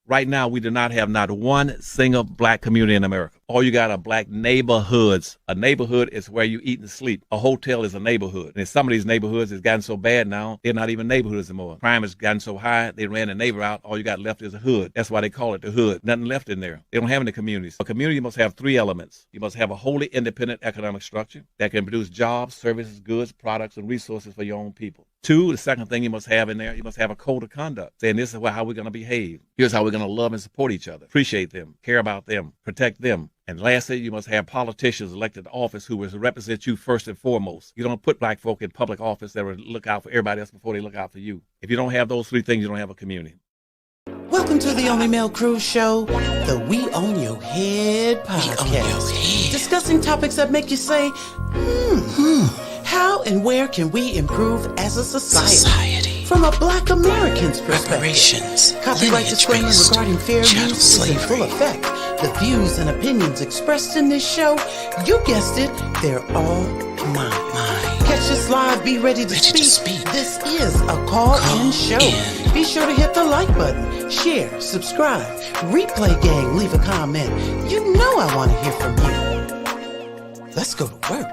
Right now, we do not have not one single black community in America. All you got are black neighborhoods. A neighborhood is where you eat and sleep. A hotel is a neighborhood. And in some of these neighborhoods, it's gotten so bad now, they're not even neighborhoods anymore. Crime has gotten so high, they ran the neighbor out. All you got left is a hood. That's why they call it the hood. Nothing left in there. They don't have any communities. A community must have three elements. You must have a wholly independent economic structure that can produce jobs, services, goods, products, and resources for your own people. Two, the second thing you must have in there, you must have a code of conduct, saying this is how we're going to behave. Here's how we're going to love and support each other, appreciate them, care about them, protect them. And lastly, you must have politicians elected to office who will represent you first and foremost. You don't put black folk in public office that will look out for everybody else before they look out for you. If you don't have those three things, you don't have a community. Welcome to the Only Male Cruz Show, the We On Your Head podcast. Discussing topics that make you say, how and where can we improve as a society? From a black American's perspective. Copyright disclaimer regarding fair use is in full effect. The views and opinions expressed in this show, you guessed it, they're all mine. Catch us live, be ready to speak. This is a call-in show. Be sure to hit the like button, share, subscribe, replay gang, leave a comment. You know I want to hear from you. Let's go to work.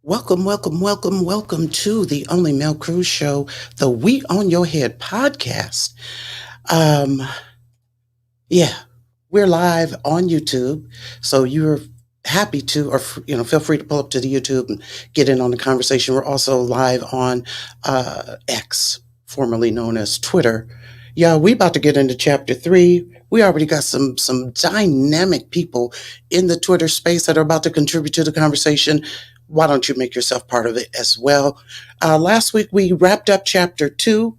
Welcome to the Only Male Cruz Show, the We On Your Head podcast. We're live on YouTube, so you're happy to, or feel free to pull up to the YouTube and get in on the conversation. We're also live on X, formerly known as Twitter. Yeah, we about to get into chapter 3. We already got some dynamic people in the Twitter space that are about to contribute to the conversation. Why don't you make yourself part of it as well? Last week, we wrapped up chapter 2.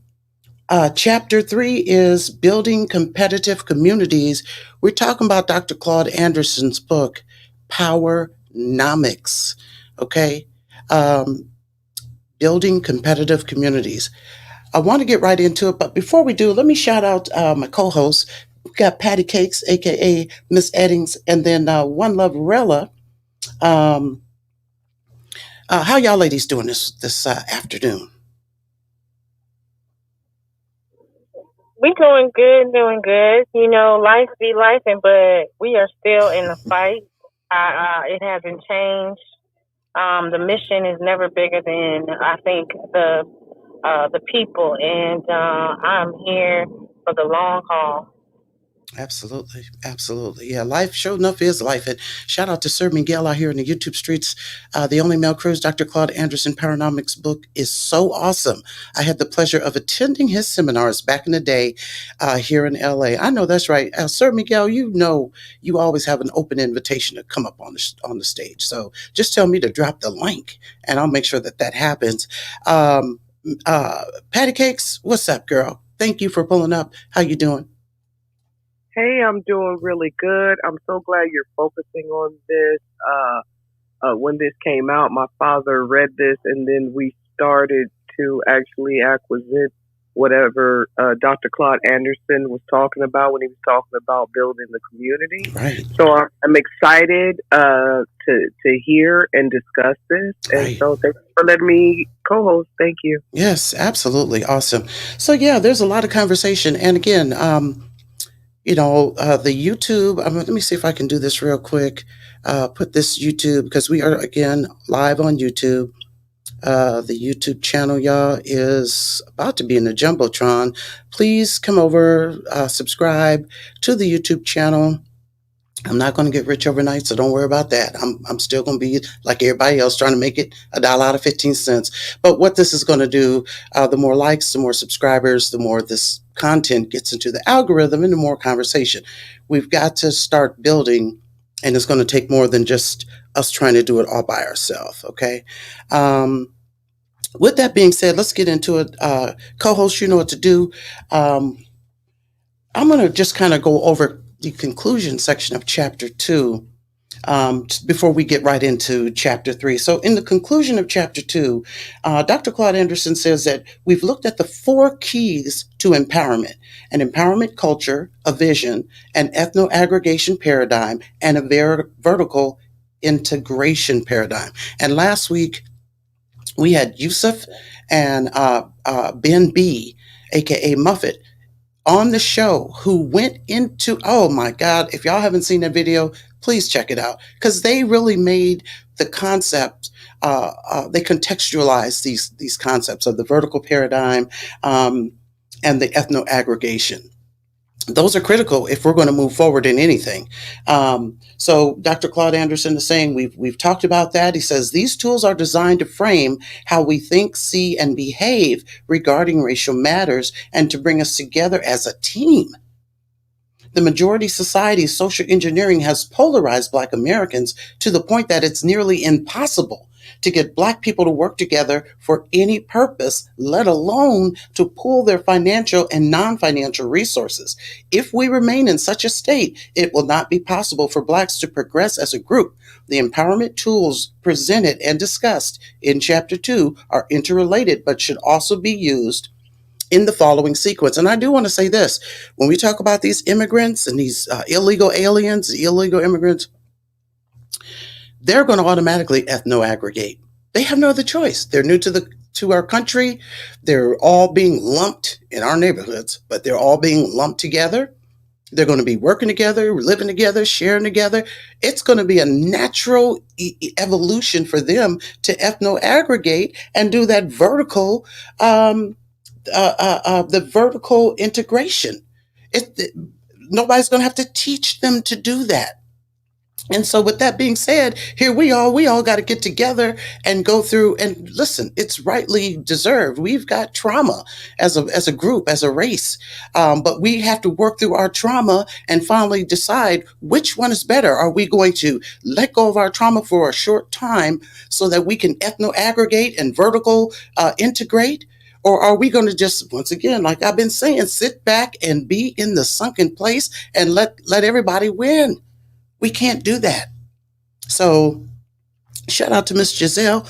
Chapter 3 is Building Competitive Communities. We're talking about Dr. Claud Anderson's book, PowerNomics, okay? Building Competitive Communities. I want to get right into it, but before we do, let me shout out my co-hosts. We've got Patty Cakes, a.k.a. Miss Eddings, and then One Love Rella. How y'all ladies doing this afternoon? We doing good. You know, life be lifing, but we are still in the fight. It hasn't changed. The mission is never bigger than, I think, the people, and I'm here for the long haul. Absolutely. Yeah, life sure enough is life. And shout out to Sir Miguel out here in the YouTube streets. The Only Male Cruz, Dr. Claud Anderson PowerNomics book is so awesome. I had the pleasure of attending his seminars back in the day here in LA. I know that's right. Sir Miguel, you know you always have an open invitation to come up on the stage. So just tell me to drop the link and I'll make sure that happens. Patty Cakes, what's up, girl? Thank you for pulling up. How you doing? Hey, I'm doing really good. I'm so glad you're focusing on this. When this came out, my father read this, and then we started to actually acquisite whatever Dr. Claud Anderson was talking about when he was talking about building the community. Right. So I'm excited to hear and discuss this. And Right. so thanks for letting me co-host. Thank you. Yes, absolutely. Awesome. So yeah, there's a lot of conversation. And again, the YouTube, let me see if I can do this real quick. Put this YouTube, because we are, again, live on YouTube. The YouTube channel, y'all, is about to be in the Jumbotron. Please come over, subscribe to the YouTube channel. I'm not going to get rich overnight, so don't worry about that. I'm still going to be like everybody else, trying to make it $1 out of 15 cents. But what this is going to do, the more likes, the more subscribers, the more this content gets into the algorithm and the more conversation. We've got to start building, and it's going to take more than just us trying to do it all by ourselves, okay? With that being said, let's get into it. Co-host, you know what to do. I'm going to just kind of go over the conclusion section of chapter 2 before we get right into chapter 3. So in the conclusion of chapter 2, Dr. Claud Anderson says that we've looked at the 4 keys to empowerment: an empowerment culture, a vision, an ethno-aggregation paradigm, and a vertical integration paradigm. And last week we had Yusuf and Ben B, aka Muffet, on the show, who went into, oh my God, if y'all haven't seen that video, please check it out, because they really made the concept, they contextualized these concepts of the vertical paradigm and the ethno-aggregation. Those are critical if we're going to move forward in anything. So Dr. Claud Anderson is saying we've talked about that. He says these tools are designed to frame how we think, see, and behave regarding racial matters and to bring us together as a team. The majority society's social engineering has polarized Black Americans to the point that it's nearly impossible to get Black people to work together for any purpose, let alone to pool their financial and non-financial resources. If we remain in such a state, it will not be possible for Blacks to progress as a group. The empowerment tools presented and discussed in Chapter 2 are interrelated, but should also be used in the following sequence. And I do want to say this, when we talk about these immigrants and these illegal aliens, illegal immigrants, they're going to automatically ethno-aggregate. They have no other choice. They're new to our country. They're all being lumped in our neighborhoods, but they're all being lumped together. They're going to be working together, living together, sharing together. It's going to be a natural evolution for them to ethno-aggregate and do that vertical the vertical integration. Nobody's going to have to teach them to do that. And so with that being said, here we all got to get together and go through and listen, it's rightly deserved. We've got trauma as a group, as a race. But we have to work through our trauma and finally decide which one is better. Are we going to let go of our trauma for a short time so that we can ethno-aggregate and vertical integrate? Or are we going to just, once again, like I've been saying, sit back and be in the sunken place and let everybody win? We can't do that. So shout out to Miss Giselle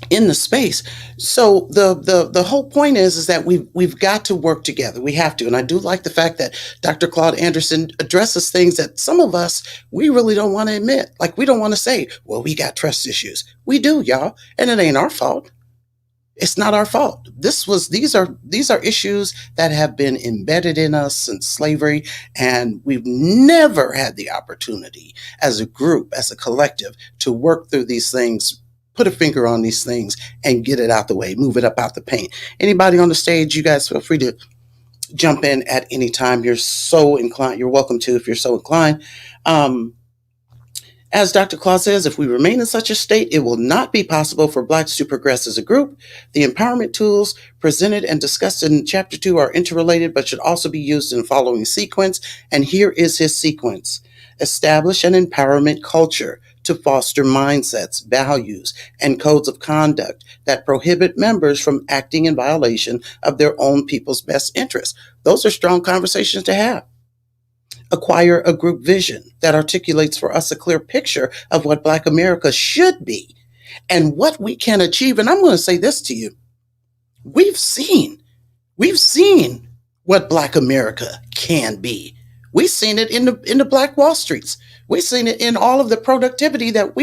in the space. So the whole point is that we've got to work together. We have to. And I do like the fact that Dr. Claud Anderson addresses things that some of us, we really don't want to admit. Like we don't want to say, well, we got trust issues. We do, y'all. And it ain't our fault. It's not our fault. These are issues that have been embedded in us since slavery, and we've never had the opportunity as a group, as a collective, to work through these things, put a finger on these things, and get it out the way, move it up out the paint. Anybody on the stage, you guys feel free to jump in at any time. You're so inclined. You're welcome to if you're so inclined. As Dr. Claus says, if we remain in such a state, it will not be possible for Blacks to progress as a group. The empowerment tools presented and discussed in Chapter 2 are interrelated, but should also be used in the following sequence. And here is his sequence. Establish an empowerment culture to foster mindsets, values, and codes of conduct that prohibit members from acting in violation of their own people's best interests. Those are strong conversations to have. Acquire a group vision that articulates for us a clear picture of what Black America should be and what we can achieve. And I'm going to say this to you. We've seen what Black America can be. We've seen it in the Black Wall Streets. We've seen it in all of the productivity that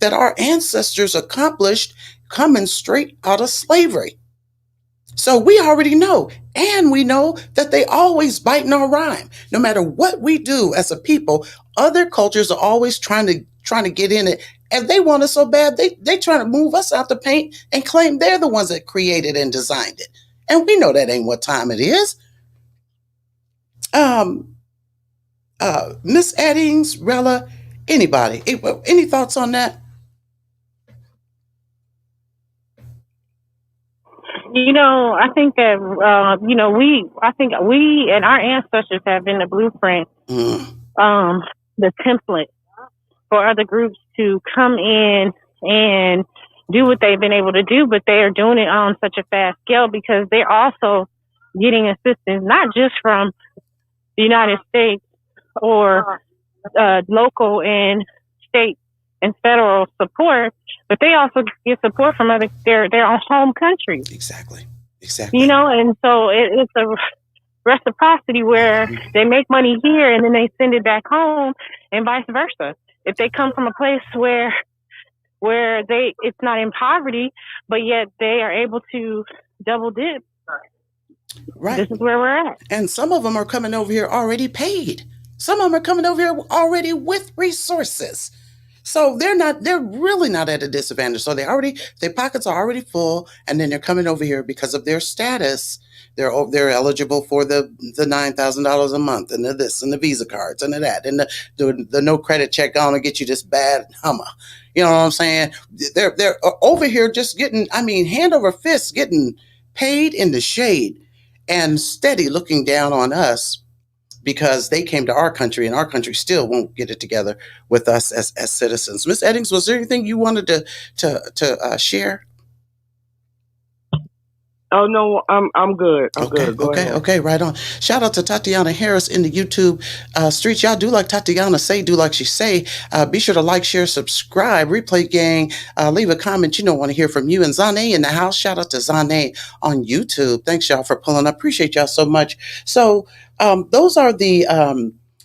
our ancestors accomplished coming straight out of slavery. So we already know, and we know that they always bite in our rhyme. No matter what we do as a people, other cultures are always trying to get in it, and they want us so bad they trying to move us out the paint and claim they're the ones that created and designed it. And we know that ain't what time it is. Miss Eddings, Rella, anybody, any thoughts on that? I think that, we and our ancestors have been the blueprint, the template for other groups to come in and do what they've been able to do, but they are doing it on such a fast scale because they're also getting assistance, not just from the United States or local and state and federal support, but they also get support from their own home countries. Exactly. And so it's a reciprocity where they make money here and then they send it back home, and vice versa. If they come from a place where it's not in poverty, but yet they are able to double dip. Right. This is where we're at. And some of them are coming over here already paid. Some of them are coming over here already with resources. So they're really not at a disadvantage. So their pockets are already full, and then they're coming over here because of their status. They're eligible for the $9,000 a month, and the this, and the Visa cards, and the that, and the no credit check gonna get you this bad Hummer. You know what I'm saying? They're over here just getting, hand over fist, getting paid in the shade, and steady looking down on us because they came to our country, and our country still won't get it together with us as citizens. Ms. Eddings, was there anything you wanted to share? Oh no, I'm good. I'm good. Go ahead. Okay, right on. Shout out to Tatiana Harris in the YouTube streets. Y'all do like Tatiana say, do like she say. Be sure to like, share, subscribe, replay gang. Leave a comment. Want to hear from you. And Zane in the house. Shout out to Zane on YouTube. Thanks y'all for pulling up. Appreciate y'all so much. So those are the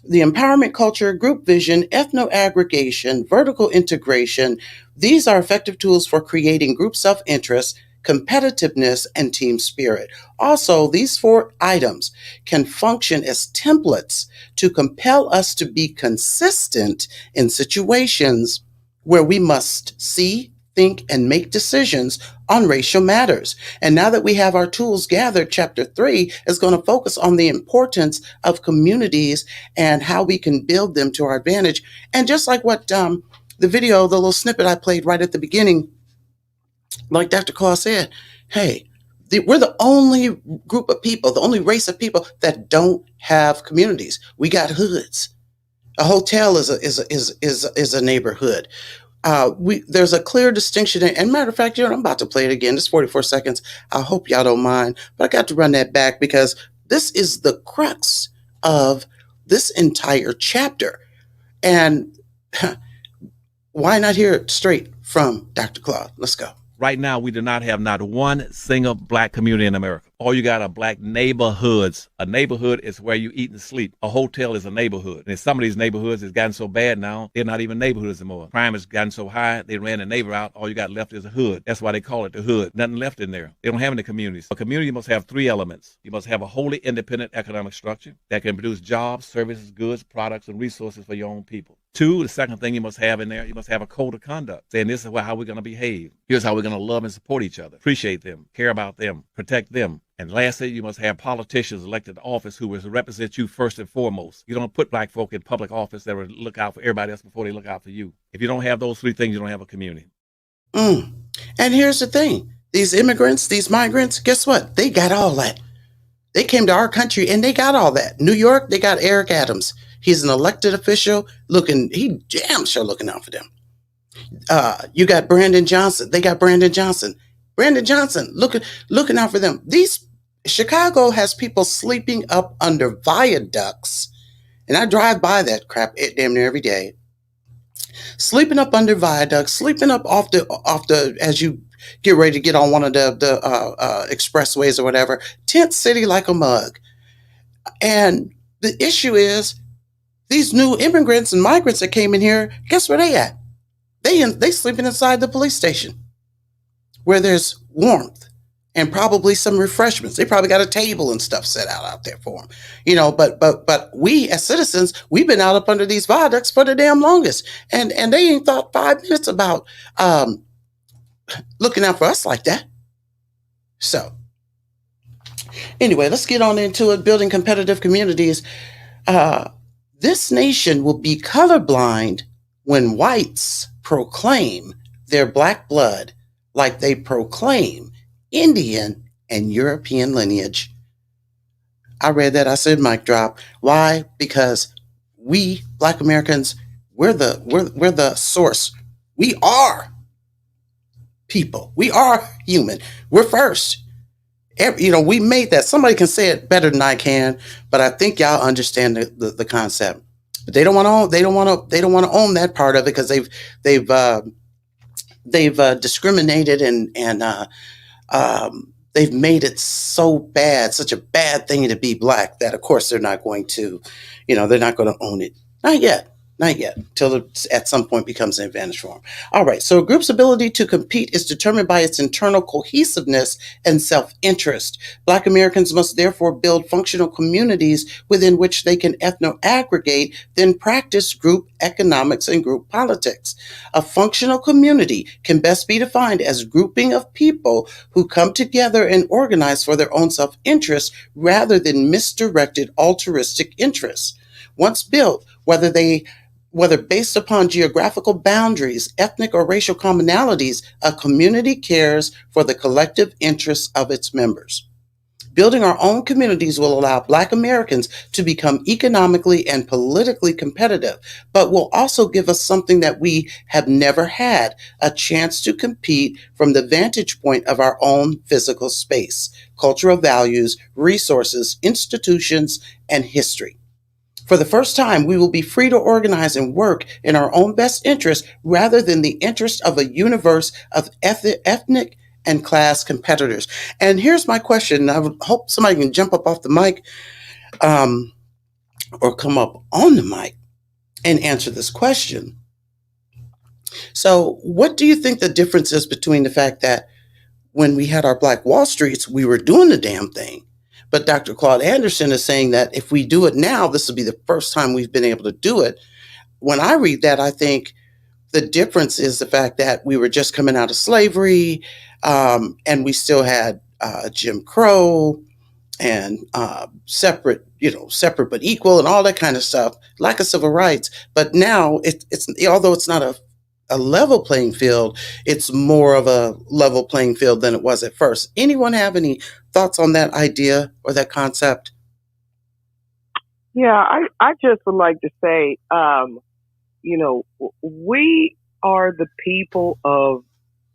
empowerment culture, group vision, ethno-aggregation, vertical integration. These are effective tools for creating group self-interest, competitiveness, and team spirit. Also, these 4 items can function as templates to compel us to be consistent in situations where we must see, think, and make decisions on racial matters. And now that we have our tools gathered, Chapter 3 is going to focus on the importance of communities and how we can build them to our advantage. And just like what the little snippet I played right at the beginning, like Dr. Claud said, hey, we're the only group of people, the only race of people that don't have communities. We got hoods. A hotel is a neighborhood. There's a clear distinction. And matter of fact, I'm about to play it again. It's 44 seconds. I hope y'all don't mind, but I got to run that back because this is the crux of this entire chapter. And why not hear it straight from Dr. Claud? Let's go. Right now, we do not have not one single black community in America. All you got are black neighborhoods. A neighborhood is where you eat and sleep. A hotel is a neighborhood. And in some of these neighborhoods, it's gotten so bad now, they're not even neighborhoods anymore. Crime has gotten so high, they ran the neighbor out. All you got left is a hood. That's why they call it the hood. Nothing left in there. They don't have any communities. A community must have 3 elements. You must have a wholly independent economic structure that can produce jobs, services, goods, products, and resources for your own people. 2, the second thing you must have in there, you must have a code of conduct, saying this is how we're going to behave. Here's how we're going to love and support each other, appreciate them, care about them, protect them. And lastly, you must have politicians elected to office who will represent you first and foremost. You don't put black folk in public office that will look out for everybody else before they look out for you. If you don't have those 3 things, you don't have a community. And here's the thing. These immigrants, these migrants, guess what? They got all that. They came to our country and they got all that. New York, they got Eric Adams. He's an elected official he damn sure looking out for them. You got Brandon Johnson. They got Brandon Johnson. Brandon Johnson looking out for them. Chicago has people sleeping up under viaducts. And I drive by that crap damn near every day. Sleeping up under viaducts, sleeping up off the as you get ready to get on one of the expressways or whatever. Tent city like a mug. And the issue is these new immigrants and migrants that came in here, guess where they at? They sleeping inside the police station where there's warmth and probably some refreshments. They probably got a table and stuff set out there for them, but we as citizens, we've been out up under these viaducts for the damn longest. And they ain't thought 5 minutes about looking out for us like that. So anyway, let's get on into it. Building competitive communities. This nation will be colorblind when whites proclaim their black blood like they proclaim Indian and European lineage. I read that. I said mic drop. Why? Because we Black Americans, we're the source. We are people. We are human. We're first. We made that. Somebody can say it better than I can, but I think y'all understand the concept. But they don't want to own that part of it because they've discriminated and they've made it so bad, such a bad thing to be black, that of course they're not going to, they're not going to own it. Not yet. Not yet, till it at some point becomes an advantage for them. All right, so a group's ability to compete is determined by its internal cohesiveness and self-interest. Black Americans must therefore build functional communities within which they can ethno-aggregate, then practice group economics and group politics. A functional community can best be defined as a grouping of people who come together and organize for their own self-interest rather than misdirected altruistic interests. Once built, whether based upon geographical boundaries, ethnic or racial commonalities, a community cares for the collective interests of its members. Building our own communities will allow Black Americans to become economically and politically competitive, but will also give us something that we have never had, a chance to compete from the vantage point of our own physical space, cultural values, resources, institutions, and history. For the first time, we will be free to organize and work in our own best interest rather than the interest of a universe of ethnic and class competitors. And here's my question. I would hope somebody can jump up off the mic or come up on the mic and answer this question. So what do you think the difference is between the fact that when we had our Black Wall Streets, we were doing the damn thing? But Dr. Claud Anderson is saying that if we do it now, this will be the first time we've been able to do it. When I read that, I think the difference is the fact that we were just coming out of slavery, and we still had Jim Crow and separate but equal and all that kind of stuff, lack of civil rights. But now it's although it's not a level playing field, it's more of a level playing field than it was at first. Anyone have any thoughts on that idea or that concept? Yeah, I just would like to say, we are the people of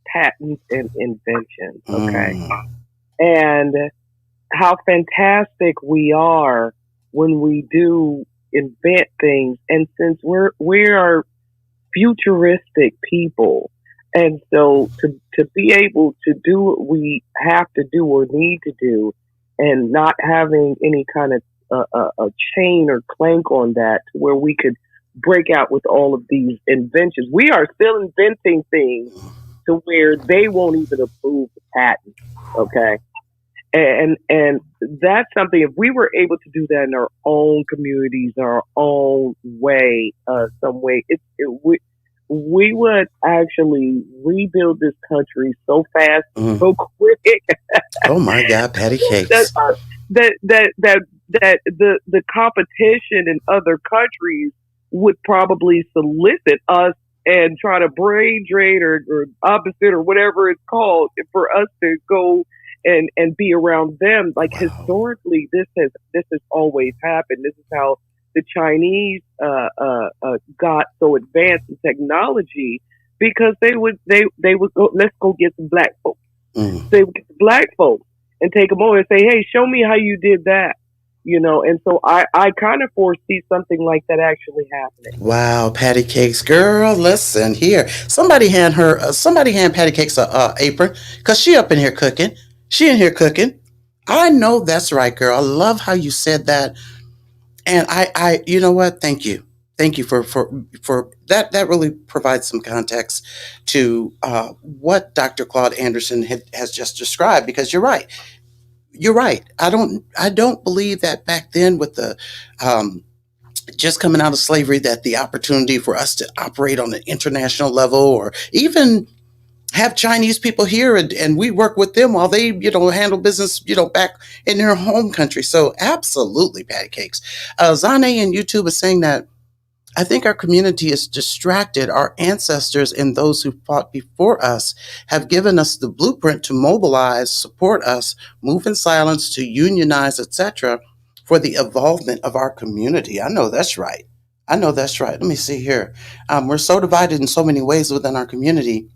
patents and inventions, okay? And how fantastic we are when we do invent things. And since we are futuristic people, and so to be able to do what we have to do or need to do, and not having any kind of a chain or clank on that, to where we could break out with all of these inventions. We are still inventing things to where they won't even approve the patent. Okay. And that's something, if we were able to do that in our own communities, our own way, some way, we would actually rebuild this country so fast, so quick. Oh my God, patty cakes. that the competition in other countries would probably solicit us and try to brain drain or opposite or whatever it's called for us to go and be around them. Like, wow. Historically, this has always happened. This is how the Chinese got so advanced in technology, because they would go, let's go get some black folks. They would get the black folks and take them over and say, hey, show me how you did that. And so I kind of foresee something like that actually happening. Wow, patty cakes, girl, listen here. Somebody hand patty cakes a apron, because she up in here cooking. She in here cooking. I know that's right, girl. I love how you said that. And I you know what? Thank you. Thank you for that. That really provides some context to what Dr. Claud Anderson has just described, because you're right. You're right. I don't believe that back then, with the just coming out of slavery, that the opportunity for us to operate on an international level, or even have Chinese people here and we work with them while they, handle business, back in their home country. So absolutely, patty cakes. Zane in YouTube is saying that I think our community is distracted. Our ancestors and those who fought before us have given us the blueprint to mobilize, support us, move in silence, to unionize, etc., for the evolvement of our community. I know that's right. Let me see here. We're so divided in so many ways within our community.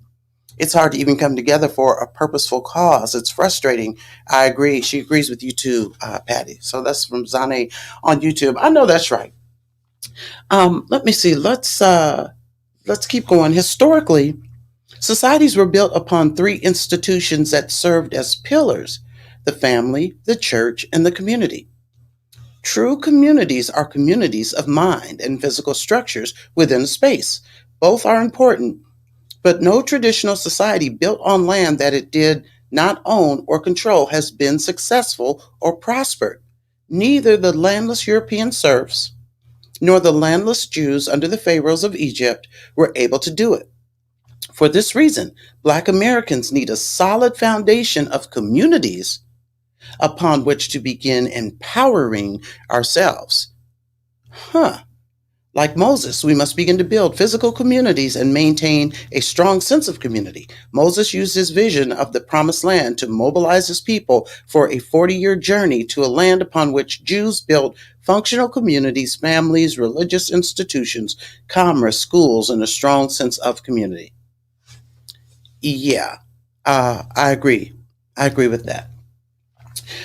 It's hard to even come together for a purposeful cause. It's frustrating. I agree. She agrees with you too, Patty. So that's from Zane on YouTube. I know that's right. Let me see. Let's keep going. Historically, societies were built upon three institutions that served as pillars: the family, the church, and the community. True communities are communities of mind and physical structures within a space. Both are important, but no traditional society built on land that it did not own or control has been successful or prospered. Neither the landless European serfs nor the landless Jews under the pharaohs of Egypt were able to do it. For this reason, Black Americans need a solid foundation of communities upon which to begin empowering ourselves. Like Moses, we must begin to build physical communities and maintain a strong sense of community. Moses used his vision of the promised land to mobilize his people for a 40-year journey to a land upon which Jews built functional communities, families, religious institutions, commerce, schools, and a strong sense of community. Yeah, I agree. I agree with that.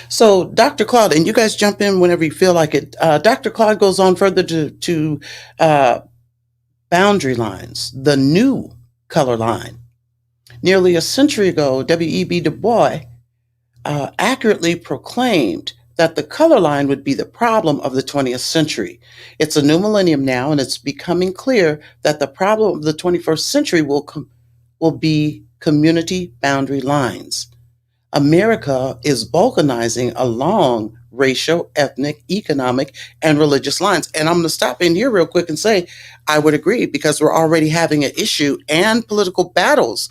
So, Dr. Claud, and you guys jump in whenever you feel like it. Dr. Claud goes on further to boundary lines, the new color line. Nearly a century ago, W.E.B. Du Bois accurately proclaimed that the color line would be the problem of the 20th century. It's a new millennium now, and it's becoming clear that the problem of the 21st century will be community boundary lines. America is balkanizing along racial, ethnic, economic, and religious lines. And I'm going to stop in here real quick and say, I would agree, because we're already having an issue and political battles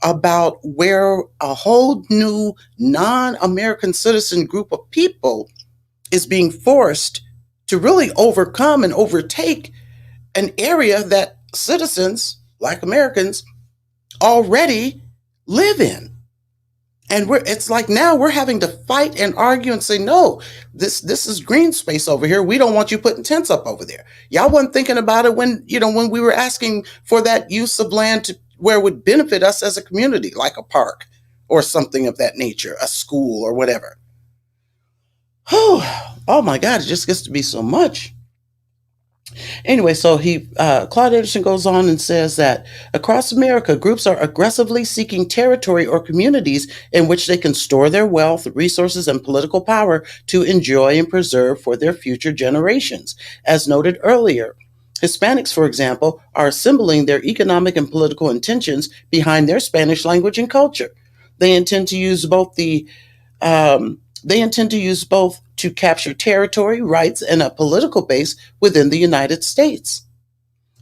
about where a whole new non-American citizen group of people is being forced to really overcome and overtake an area that citizens, Black Americans, already live in. And it's like now we're having to fight and argue and say, no, this is green space over here. We don't want you putting tents up over there. Y'all wasn't thinking about it when we were asking for that use of land where it would benefit us as a community, like a park or something of that nature, a school or whatever. Oh my God, it just gets to be so much. Anyway, so Claud Anderson goes on and says that across America, groups are aggressively seeking territory or communities in which they can store their wealth, resources, and political power to enjoy and preserve for their future generations. As noted earlier, Hispanics, for example, are assembling their economic and political intentions behind their Spanish language and culture. They intend to use both to capture territory, rights, and a political base within the United States.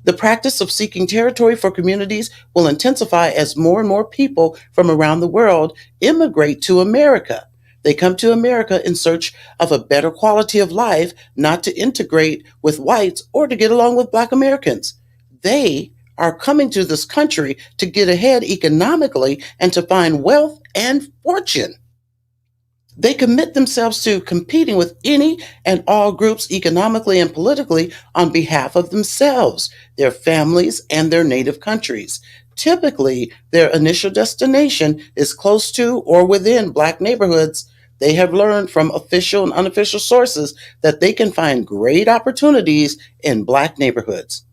The practice of seeking territory for communities will intensify as more and more people from around the world immigrate to America. They come to America in search of a better quality of life, not to integrate with whites or to get along with Black Americans. They are coming to this country to get ahead economically and to find wealth and fortune. They commit themselves to competing with any and all groups economically and politically on behalf of themselves, their families, and their native countries. Typically, their initial destination is close to or within Black neighborhoods. They have learned from official and unofficial sources that they can find great opportunities in Black neighborhoods.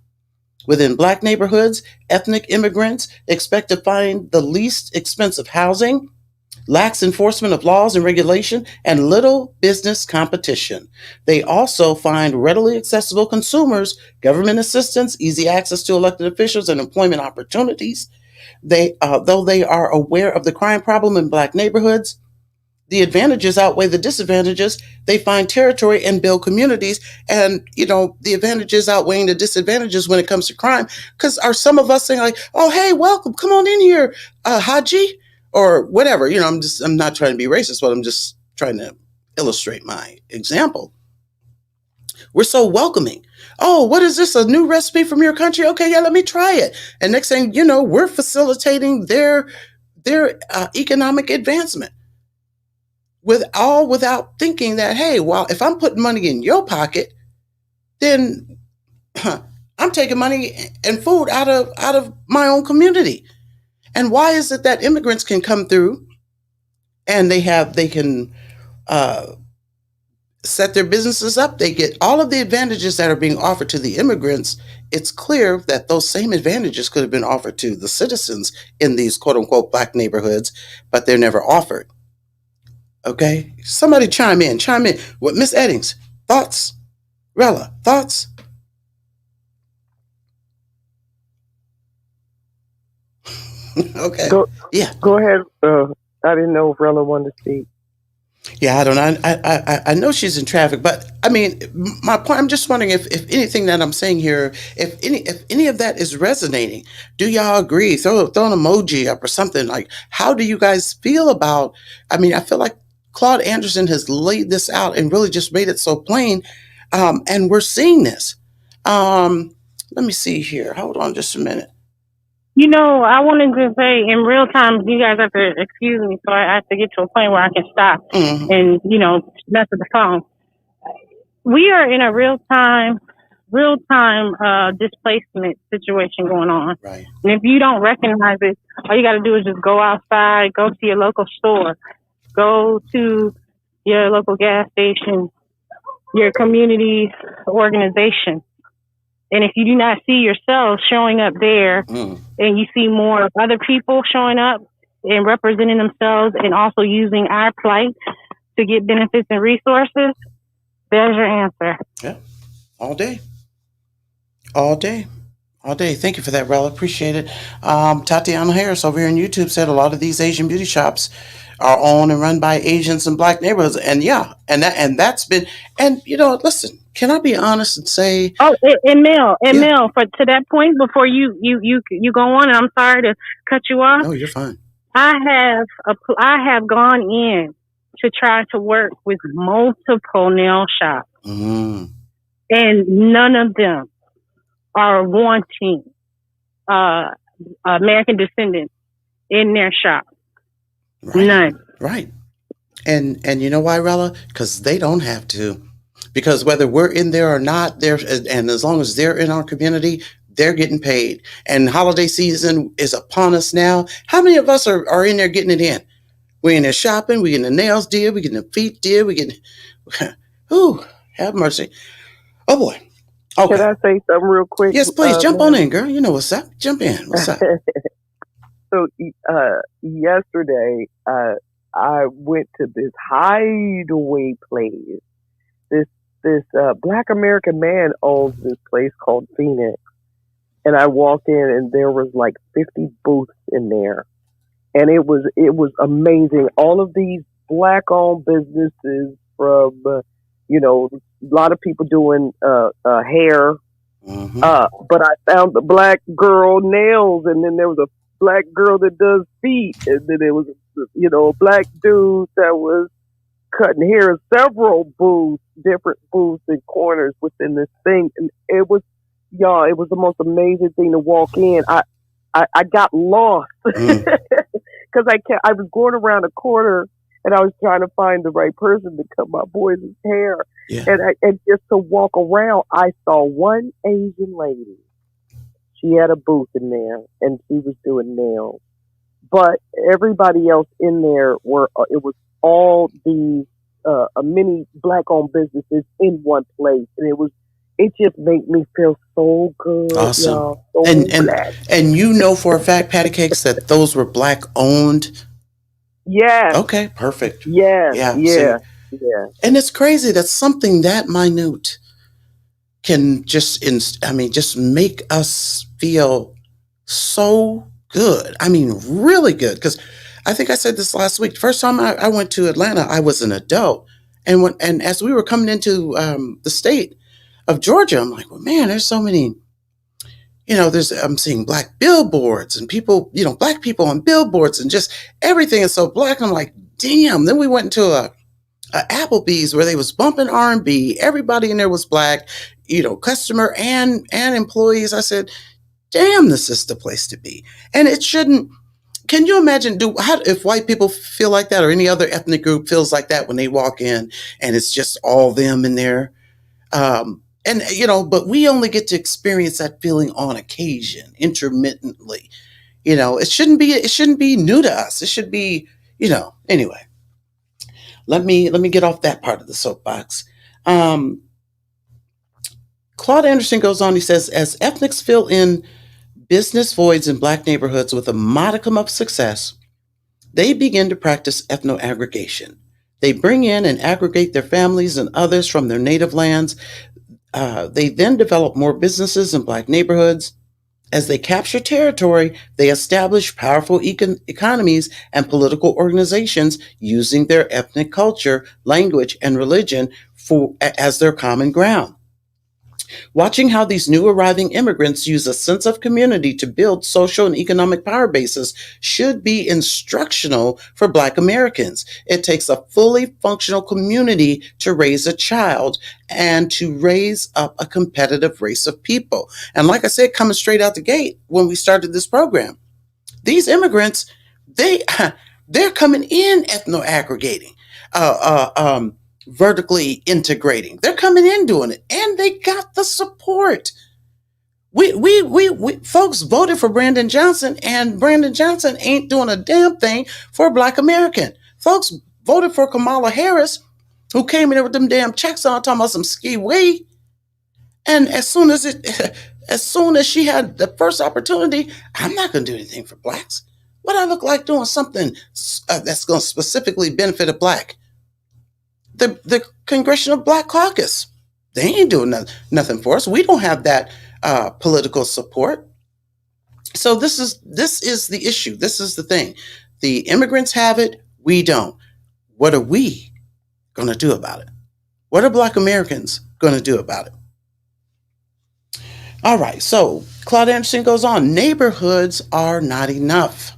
Within Black neighborhoods, ethnic immigrants expect to find the least expensive housing, lax enforcement of laws and regulation, and little business competition. They also find readily accessible consumers, government assistance, easy access to elected officials, and employment opportunities. Though they are aware of the crime problem in Black neighborhoods, the advantages outweigh the disadvantages. They find territory and build communities, and the advantages outweighing the disadvantages when it comes to crime. Because are some of us saying like, "Oh, hey, welcome, come on in here, Haji," or whatever? I'm not trying to be racist, but I'm just trying to illustrate my example. We're so welcoming. Oh, what is this? A new recipe from your country? Okay, yeah, let me try it. And next thing you know, we're facilitating their economic advancement. Without thinking that, hey, well, if I'm putting money in your pocket, then I'm taking money and food out of my own community. And why is it that immigrants can come through and they can set their businesses up? They get all of the advantages that are being offered to the immigrants. It's clear that those same advantages could have been offered to the citizens in these quote unquote Black neighborhoods, but they're never offered. Okay, somebody chime in. What, Miss Eddings? Thoughts? Rella, thoughts? Okay, Go yeah. go ahead. I didn't know if Rella wanted to speak. Yeah, I don't know. I know she's in traffic, but I mean, my point. I'm just wondering if anything that I'm saying here, if any of that is resonating. Do y'all agree? Throw an emoji up or something. Like, how do you guys feel about? I mean, I feel like Claude Anderson has laid this out and really just made it so plain, and we're seeing this. Let me see here. Hold on, just a minute. You know, I wanted to say in real time, you guys have to excuse me, so I have to get to a point where I can stop Hmm. and, mess with the phone. We are in a real time displacement situation going on. Right. And if you don't recognize it, all you got to do is just go outside, go to your local store, go to your local gas station, your community organization. And if you do not see yourself showing up there Mm. and you see more of other people showing up and representing themselves and also using our plight to get benefits and resources, there's your answer. Yeah. All day. All day. All day. Thank you for that, Rel. Appreciate it. Tatiana Harris over here on YouTube said a lot of these Asian beauty shops are owned and run by Asians in black neighborhoods. And yeah, that's been, and listen, can I be honest and say, Oh, and Mel, yeah, for to that point, before you go on, and I'm sorry to cut you off. no, you're fine. I have gone in to try to work with multiple nail shops, Mm. and none of them are wanting American descendants in their shop. Right. None. Right. And you know why, Rella? Because they don't have to. Because whether we're in there or not, and as long as they're in our community, they're getting paid. And holiday season is upon us now. How many of us are in there getting it in? We're in there shopping, we're getting the nails did, we're getting the feet did, we're getting whew, have mercy. Oh boy. Okay. Can I say something real quick? Yes, please jump on in, girl. You know what's up. Jump in. What's up? So yesterday, I went to this hideaway place. This Black American man owns this place called Phoenix, and I walked in and there was like 50 booths in there, and it was amazing. All of these Black-owned businesses from a lot of people doing hair. Mm-hmm. But I found the Black girl nails, and then there was a Black girl that does feet, and then there was a Black dude that was cutting hair. Several booths, different booths and corners within this thing, and it was the most amazing thing to walk in. I got lost because I was going around a corner and I was trying to find the right person to cut my boys' hair. Yeah. And just to walk around, I saw one Asian lady. She had a booth in there, and she was doing nails. But everybody else in there it was all these many Black-owned businesses in one place, and it just made me feel so good. Awesome. Y'all, so and for a fact, Patty Cakes, that those were Black-owned. Yeah. Okay, perfect. Yeah. Yeah. Yeah. See? Yeah. And it's crazy that something that minute can just make us feel so good. I mean, really good. Because I think I said this last week. First time I went to Atlanta, I was an adult. And as we were coming into the state of Georgia, I'm like, well, man, there's so many, I'm seeing Black billboards and people, Black people on billboards, and just everything is so Black. I'm like, damn. Then we went into a Applebee's where they was bumping R&B. Everybody in there was Black, customer and employees. I said, damn, this is the place to be. And it shouldn't. Can you imagine if white people feel like that, or any other ethnic group feels like that when they walk in and it's just all them in there? But we only get to experience that feeling on occasion, intermittently. It shouldn't be new to us. It should be, anyway. Let me get off that part of the soapbox. Claude Anderson goes on. He says, as ethnics fill in business voids in Black neighborhoods with a modicum of success, they begin to practice ethno-aggregation. They bring in and aggregate their families and others from their native lands. They then develop more businesses in Black neighborhoods. As they capture territory, they establish powerful economies and political organizations using their ethnic culture, language, and religion as their common ground. Watching how these new arriving immigrants use a sense of community to build social and economic power bases should be instructional for Black Americans. It takes a fully functional community to raise a child and to raise up a competitive race of people. And like I said, coming straight out the gate when we started this program, these immigrants, they're coming in ethno-aggregating. Vertically integrating. They're coming in doing it, and they got the support. We folks voted for Brandon Johnson, and Brandon Johnson ain't doing a damn thing for a Black American. Folks voted for Kamala Harris, who came in there with them damn checks on, talking about some ski wee. And as soon as she had the first opportunity, I'm not going to do anything for Blacks. What I look like doing something that's going to specifically benefit a Black? The Congressional Black Caucus. They ain't doing nothing for us. We don't have that political support. So this is the issue. This is the thing. The immigrants have it. We don't. What are we going to do about it? What are Black Americans going to do about it? All right. So Claud Anderson goes on. Neighborhoods are not enough.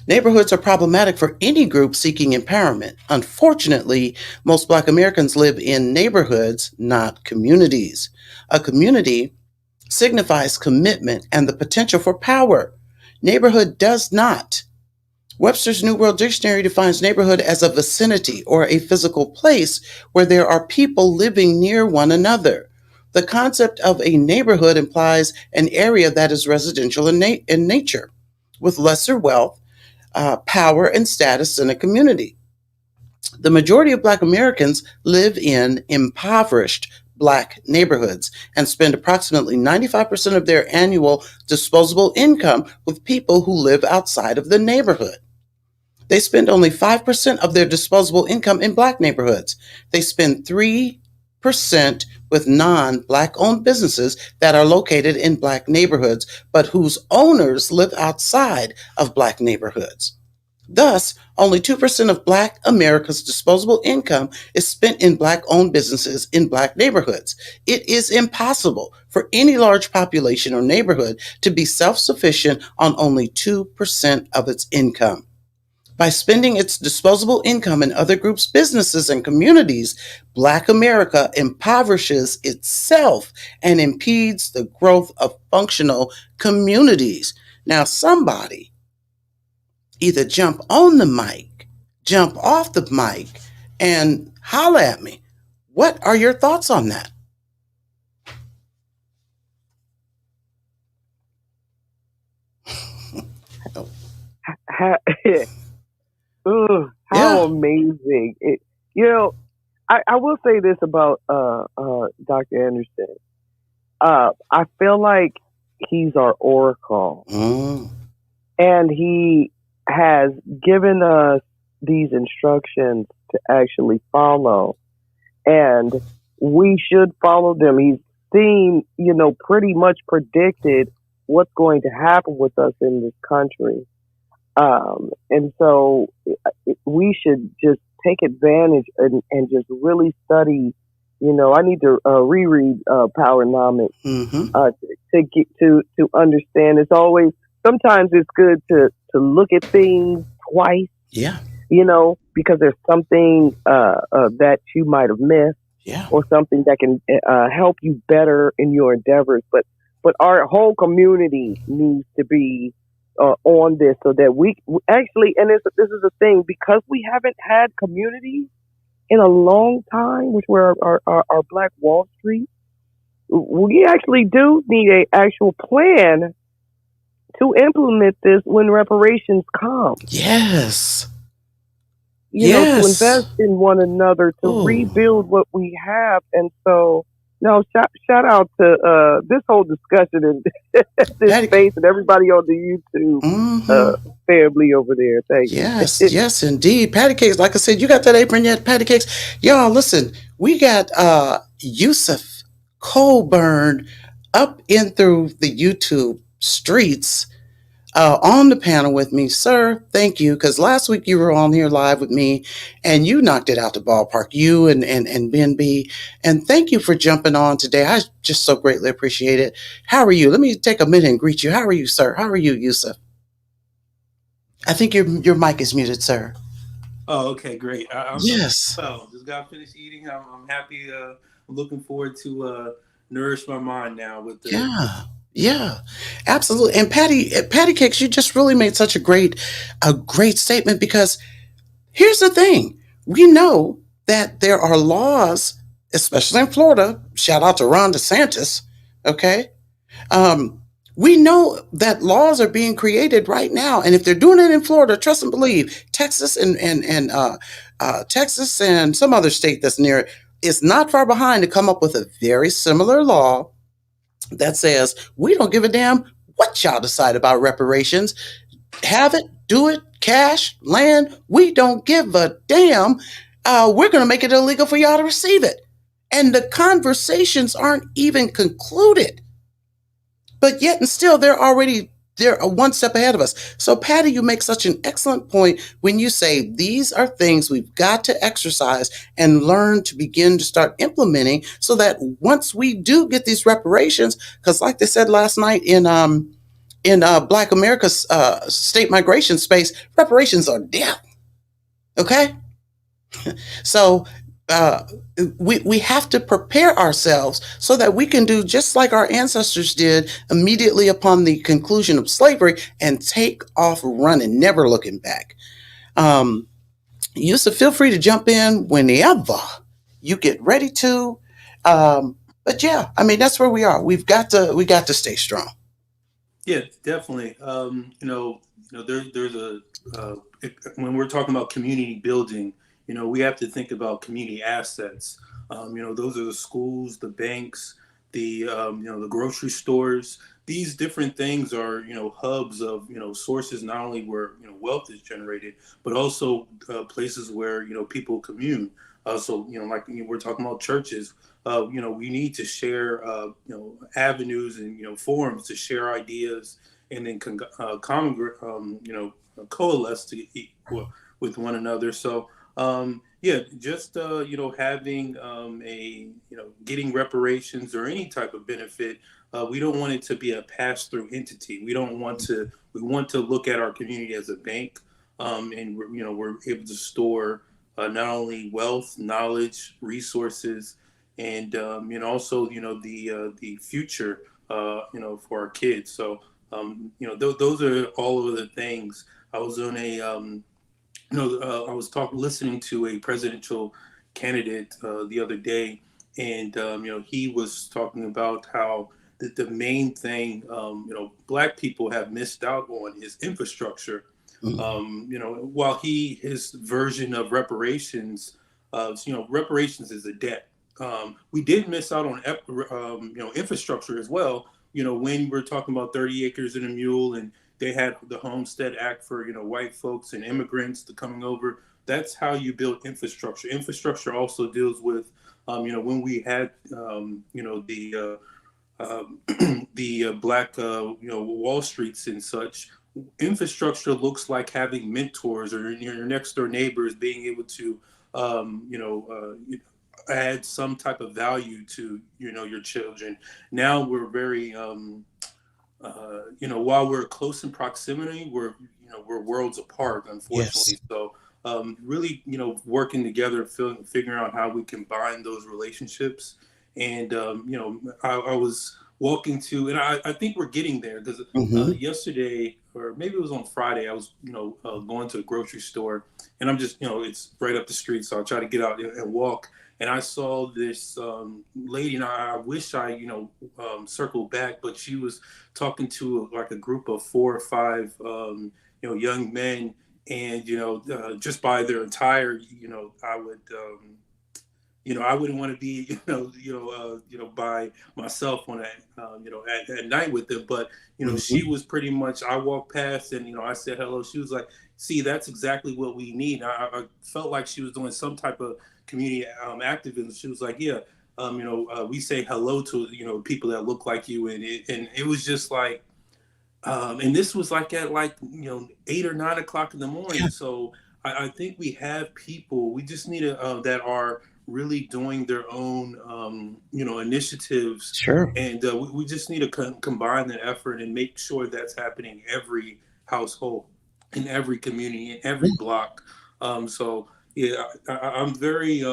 Neighborhoods are problematic for any group seeking empowerment. Unfortunately, most Black Americans live in neighborhoods, not communities. A community signifies commitment and the potential for power. Neighborhood does not. Webster's New World Dictionary defines neighborhood as a vicinity or a physical place where there are people living near one another. The concept of a neighborhood implies an area that is residential in nature, with lesser wealth, power, and status in a community. The majority of Black Americans live in impoverished Black neighborhoods and spend approximately 95% of their annual disposable income with people who live outside of the neighborhood. They spend only 5% of their disposable income in Black neighborhoods. They spend 3% with non-Black owned businesses that are located in Black neighborhoods, but whose owners live outside of Black neighborhoods. Thus, only 2% of Black America's disposable income is spent in Black owned businesses in Black neighborhoods. It is impossible for any large population or neighborhood to be self-sufficient on only 2% of its income. By spending its disposable income in other groups' businesses and communities, Black America impoverishes itself and impedes the growth of functional communities. Now, somebody either jump on the mic, jump off the mic, and holler at me. What are your thoughts on that? How amazing. I will say this about Dr. Anderson. I feel like he's our oracle. And he has given us these instructions to actually follow. And we should follow them. He's seen, pretty much predicted what's going to happen with us in this country. And so we should just take advantage and just really study. I need to reread PowerNomics to get to understand. It's always, sometimes it's good to look at things twice. Yeah. Because there's something that you might have missed. Yeah. Or something that can help you better in your endeavors. But our whole community needs to be on this, so that we actually, and this is the thing, because we haven't had community in a long time, which were our Black Wall Street, we actually do need an actual plan to implement this when reparations come. Yes. To invest in one another, to rebuild what we have. And so No, shout out to this whole discussion and this Patty. space and everybody on the YouTube Mm-hmm. family over there. Thanks. Yes, yes, indeed. Patty cakes. Like I said, you got that apron yet? Patty cakes. Y'all, listen. We got Yusuf Colburn up in through the YouTube streets on the panel with me, sir. Thank you, because last week you were on here live with me, and you knocked it out the ballpark. You and Ben B. And thank you for jumping on today. I just so greatly appreciate it. How are you? Let me take a minute and greet you. How are you, sir? How are you, Yusuf? I think your mic is muted, sir. Oh, okay, great. I'm Yes. well. Just got finished eating. I'm happy. I'm looking forward to nourish my mind now with the. Yeah. Yeah. Absolutely. And Patty Cakes, you just really made such a great statement, because here's the thing. We know that there are laws, especially in Florida. Shout out to Ron DeSantis. Okay. Um, we know that laws are being created right now, and if they're doing it in Florida, trust and believe, Texas and Texas and some other state that's near it is not far behind to come up with a very similar law that says we don't give a damn what y'all decide about reparations. Have it, do it, cash, land. We don't give a damn. We're going to make it illegal for y'all to receive it, and the conversations aren't even concluded. But yet and still, they're one step ahead of us. So, Patty, you make such an excellent point when you say these are things we've got to exercise and learn to begin to start implementing, so that once we do get these reparations, because like they said last night in Black America's state migration space, reparations are death. Okay, so we have to prepare ourselves so that we can do just like our ancestors did immediately upon the conclusion of slavery and take off running, never looking back. Yusuf, feel free to jump in whenever you get ready to. But yeah, I mean, that's where we are. We got to stay strong. Yeah, definitely. There's a when we're talking about community building, we have to think about community assets. Those are the schools, the banks, the grocery stores. These different things are, hubs of, sources, not only where, wealth is generated, but also places where, people commune. So, like we're talking about churches, we need to share, avenues and, forums to share ideas and then coalesce with one another. So, yeah, just having getting reparations or any type of benefit. We don't want it to be a pass-through entity. We don't want to. We want to look at our community as a bank, and we're able to store not only wealth, knowledge, resources, and also the future for our kids. So those are all of the things. I was on a I was listening to a presidential candidate the other day, and he was talking about how the main thing Black people have missed out on is infrastructure. While his version of reparations, reparations is a debt. We did miss out on infrastructure as well. When we're talking about 30 acres and a mule, and they had the Homestead Act for white folks and immigrants to coming over. That's how you build infrastructure. Infrastructure also deals with when we had the the Black Wall Streets and such. Infrastructure looks like having mentors or your next door neighbors being able to add some type of value to your children. Now we're very while we're close in proximity, we're worlds apart, Yes. unfortunately. So, really, working together, figuring out how we can bind those relationships. And, I was walking to, and I think we're getting there because Mm-hmm. yesterday, or maybe it was on Friday, I was, going to a grocery store, and I'm just, it's right up the street. So I try to get out and walk. And I saw this lady, and I wish I, circled back, but she was talking to like a group of 4 or 5, young men, and just by their attire, I would I wouldn't want to be, by myself on at night with them. But she Mhm. was pretty much. I walked past and I said hello. She was like, "See, that's exactly what we need." I felt like she was doing some type of community activism. She was like, "Yeah, we say hello to people that look like you," and it was just like. And this was like at 8 or 9 o'clock in the morning. Yeah, So I think we have people. We just need to that are really doing their own initiatives, sure. and we just need to combine the effort and make sure that's happening every household, in every community, in every block. So yeah, I'm very.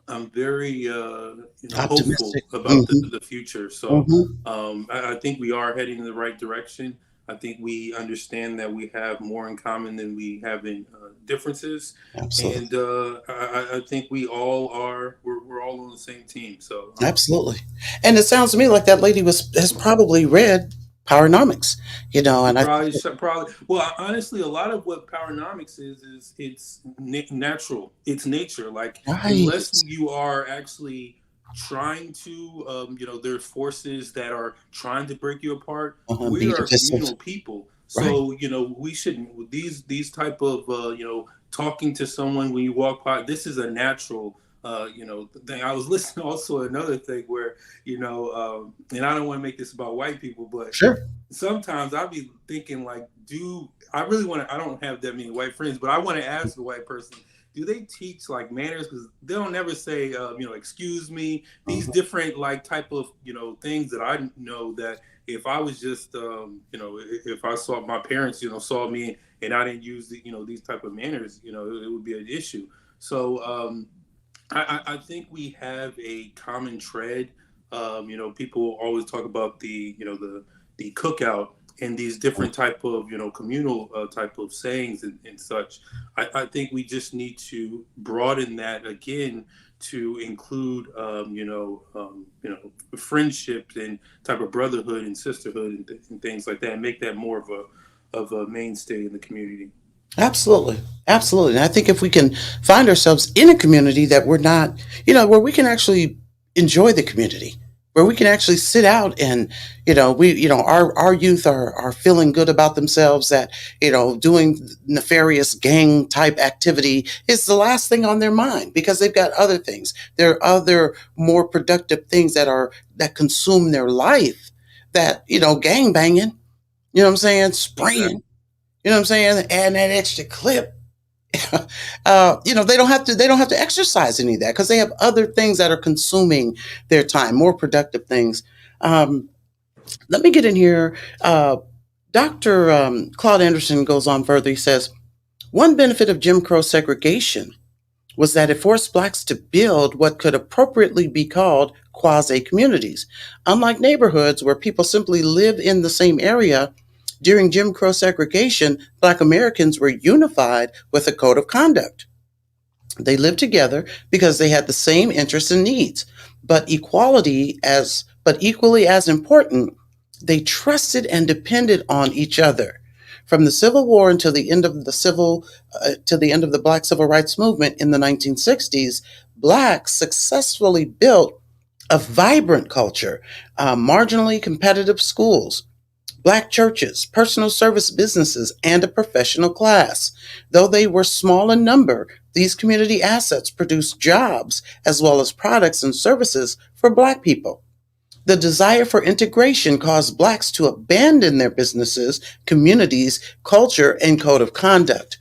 I'm very hopeful Optimistic. about Hmm. the future. So Hmm. I think we are heading in the right direction. I think we understand that we have more in common than we have in differences, Absolutely. and I think we all are. We're all on the same team. So Absolutely. And it sounds to me like that lady has probably read PowerNomics, she and I think probably probably well honestly a lot of what PowerNomics is it's natural, it's nature, like right. unless you are actually trying to there's forces that are trying to break you apart. We Be are divisive. communal people, Right. so we shouldn't these type of talking to someone when you walk by, this is a natural thing. I was listening also to another thing where and I don't want to make this about white people, but Sure. sometimes I'll be thinking like, do I really want to? I don't have that many white friends, but I want to ask the white person, do they teach like manners? Because they don't never say, excuse me. These Mhm. different like type of things that I know that if I was just if I saw my parents saw me and I didn't use these type of manners, it would be an issue. So I think we have a common thread. People always talk about the cookout and these different type of communal type of sayings and such. I think we just need to broaden that again to include friendships and type of brotherhood and sisterhood and things like that, and make that more of a mainstay in the community. Absolutely. Absolutely. And I think if we can find ourselves in a community that we're not, where we can actually enjoy the community, where we can actually sit out and, our youth are feeling good about themselves, that, doing nefarious gang type activity is the last thing on their mind because they've got other things. There are other more productive things that consume their life, that, gang banging, you know what I'm saying? Exactly. Spraying, you know what I'm saying? Adding that extra clip. They don't have to exercise any of that because they have other things that are consuming their time, more productive things. Um, Let me get in here. Dr. Claude Anderson goes on further. He says, one benefit of Jim Crow segregation was that it forced blacks to build what could appropriately be called quasi communities. Unlike neighborhoods where people simply live in the same area, during Jim Crow segregation, black Americans were unified with a code of conduct. They lived together because they had the same interests and needs, but equally as important, they trusted and depended on each other. From the Civil War until the end of the Black Civil Rights Movement in the 1960s, blacks successfully built a vibrant culture, marginally competitive schools, black churches, personal service businesses, and a professional class. Though they were small in number, these community assets produced jobs as well as products and services for black people. The desire for integration caused blacks to abandon their businesses, communities, culture, and code of conduct.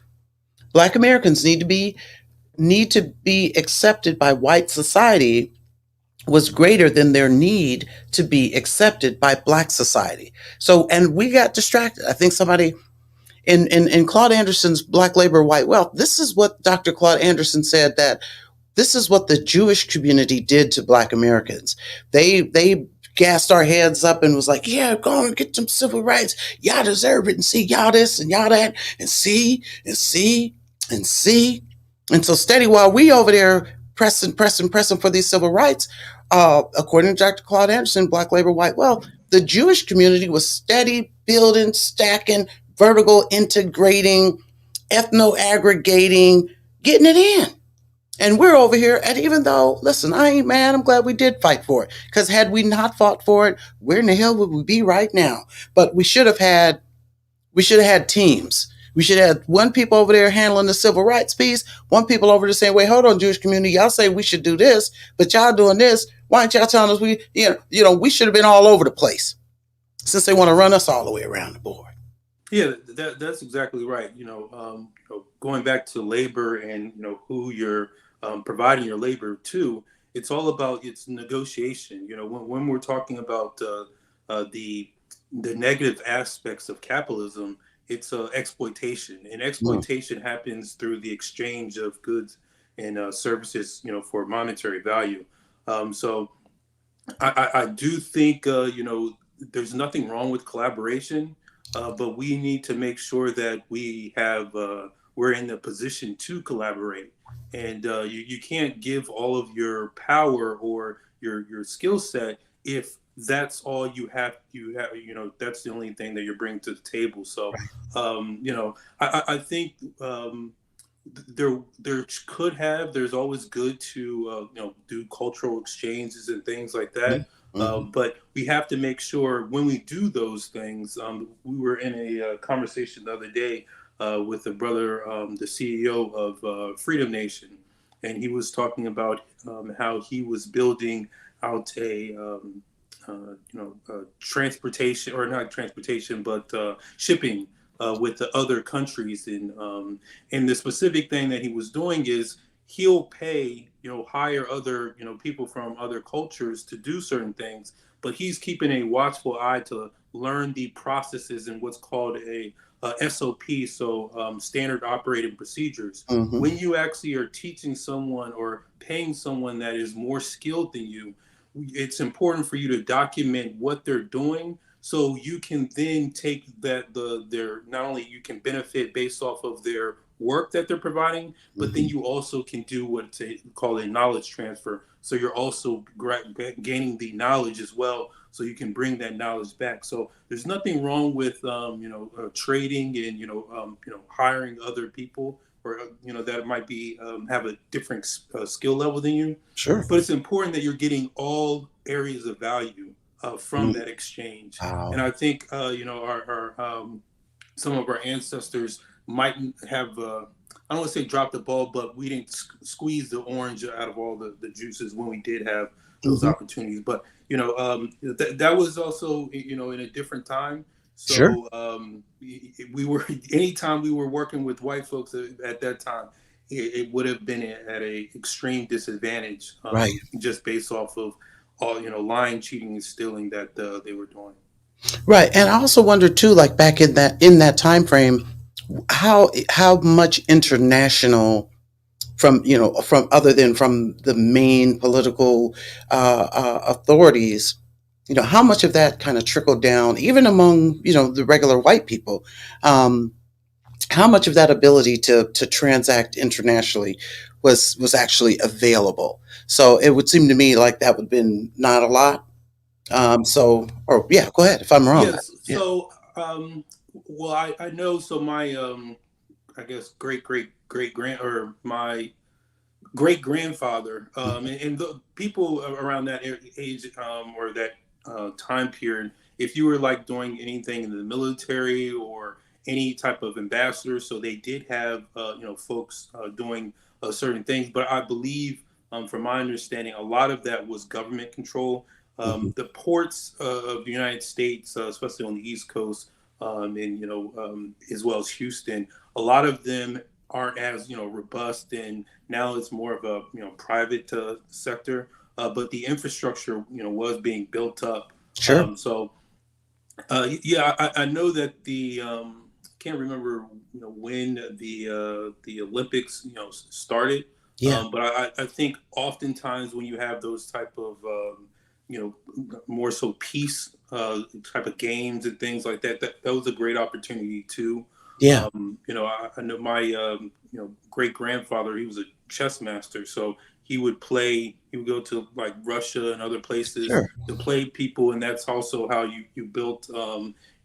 Black Americans need to be accepted by white society was greater than their need to be accepted by black society. So, and we got distracted. I think somebody in Claude Anderson's Black Labor, White Wealth, this is what Dr. Claude Anderson said, that this is what the Jewish community did to black Americans. They gassed our heads up and was like, yeah, go and get some civil rights. Y'all deserve it. And see, y'all this and y'all that. And see, and see, and see. And so steady while we over there pressing for these civil rights, according to Dr. Claude Anderson, Black Labor, White Wealth, the Jewish community was steady building, stacking, vertical integrating, ethno aggregating, getting it in. And we're over here, and even though, listen, I ain't mad. I'm glad we did fight for it. Because had we not fought for it, where in the hell would we be right now? But we should have had teams. We should have one people over there handling the civil rights piece, one people over there saying, wait, hold on, Jewish community, y'all say we should do this, but y'all doing this. Why aren't y'all telling us we should have been all over the place since they want to run us all the way around the board. Yeah, that's exactly right. Going back to labor and who you're providing your labor to, it's all about its negotiation. When we're talking about the negative aspects of capitalism, it's exploitation, and exploitation happens through the exchange of goods and services, for monetary value. So I do think there's nothing wrong with collaboration. But we need to make sure that we're in the position to collaborate, and you can't give all of your power or your skill set if that's all you have. That's the only thing that you're bringing to the table. So, I think there's always good to do cultural exchanges and things like that. But we have to make sure when we do those things. We were in a conversation the other day with a brother, the CEO of Freedom Nation, and he was talking about how he was building out transportation, or not transportation, but shipping with the other countries. And the specific thing that he was doing is he'll pay, hire other, people from other cultures to do certain things, but he's keeping a watchful eye to learn the processes and what's called a SOP, so standard operating procedures. When you actually are teaching someone or paying someone that is more skilled than you, it's important for you to document what they're doing, so you can then take that not only you can benefit based off of their work that they're providing, but then you also can do what's called a knowledge transfer. So you're also gaining the knowledge as well, so you can bring that knowledge back. So there's nothing wrong with trading and hiring other people, or that might be have a different skill level than you. Sure. But it's important that you're getting all areas of value from that exchange. Wow. And I think our some of our ancestors might have I don't want to say dropped the ball, but we didn't squeeze the orange out of all the juices when we did have those opportunities. But that was also in a different time. So Sure. We were, anytime we were working with white folks at that time, it would have been at a extreme disadvantage, Right. just based off of all lying, cheating, and stealing that they were doing. Right. And I also wonder too, like back in that time frame, how much international from other than from the main political authorities, how much of that kind of trickled down even among the regular white people. How much of that ability to transact internationally was actually available. So it would seem to me like that would have been not a lot. Go ahead if I'm wrong. Yes. So, well, I know. So my, I guess my great grandfather, and the people around that age, or that time period, if you were like doing anything in the military or any type of ambassador, so they did have, folks doing certain things. But I believe, from my understanding, a lot of that was government control. The ports of the United States, especially on the East Coast, and as well as Houston, a lot of them aren't as robust, and now it's more of a private sector. But the infrastructure was being built up. Sure. I know that the can't remember when the Olympics started. Yeah. But I think oftentimes when you have those type of more so peace type of games and things like that, that was a great opportunity too. Yeah. I know my great grandfather, he was a chess master, so he would go to like Russia and other places to play people, and that's also how you built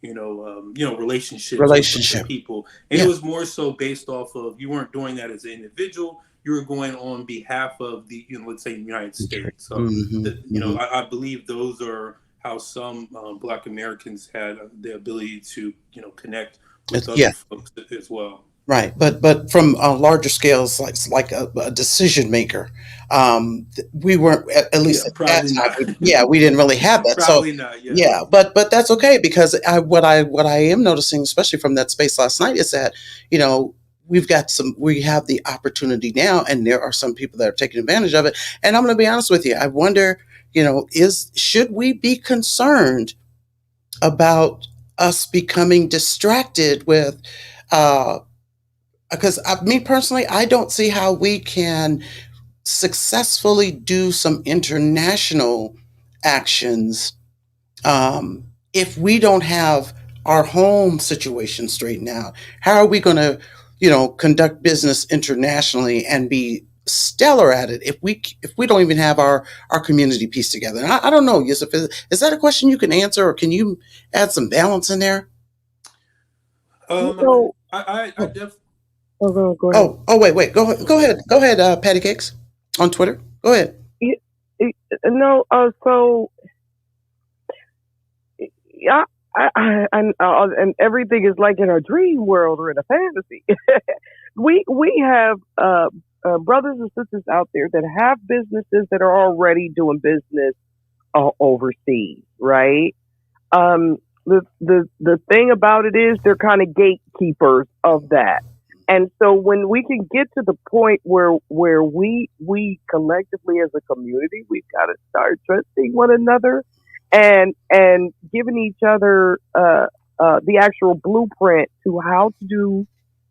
relationships with people. And it was more so based off of, you weren't doing that as an individual, you're going on behalf of the, let's say, United States. So, Mm-hmm. I believe those are how some Black Americans had the ability to, connect with other Yeah. folks as well. Right, but from larger scales, like a decision maker, we weren't at Yeah, least at that probably time. not. We didn't really have that. So Probably not. Yeah. yeah, but that's okay because what I am noticing, especially from that space last night, is that we have the opportunity now, and there are some people that are taking advantage of it. And I'm going to be honest with you, I wonder, should we be concerned about us becoming distracted with? Because me personally, I don't see how we can successfully do some international actions if we don't have our home situation straightened out. How are we going to, conduct business internationally and be stellar at it if we don't even have our community piece together? And I don't know, Yusuf, is that a question you can answer, or can you add some balance in there? So, I definitely. go ahead. Wait. Go ahead, Patty Cakes on Twitter. Go ahead. No, so yeah, and everything is like in a dream world or in a fantasy. we have brothers and sisters out there that have businesses that are already doing business overseas, right? The thing about it is they're kind of gatekeepers of that. And so when we can get to the point where we collectively as a community, we've got to start trusting one another and giving each other the actual blueprint to how to do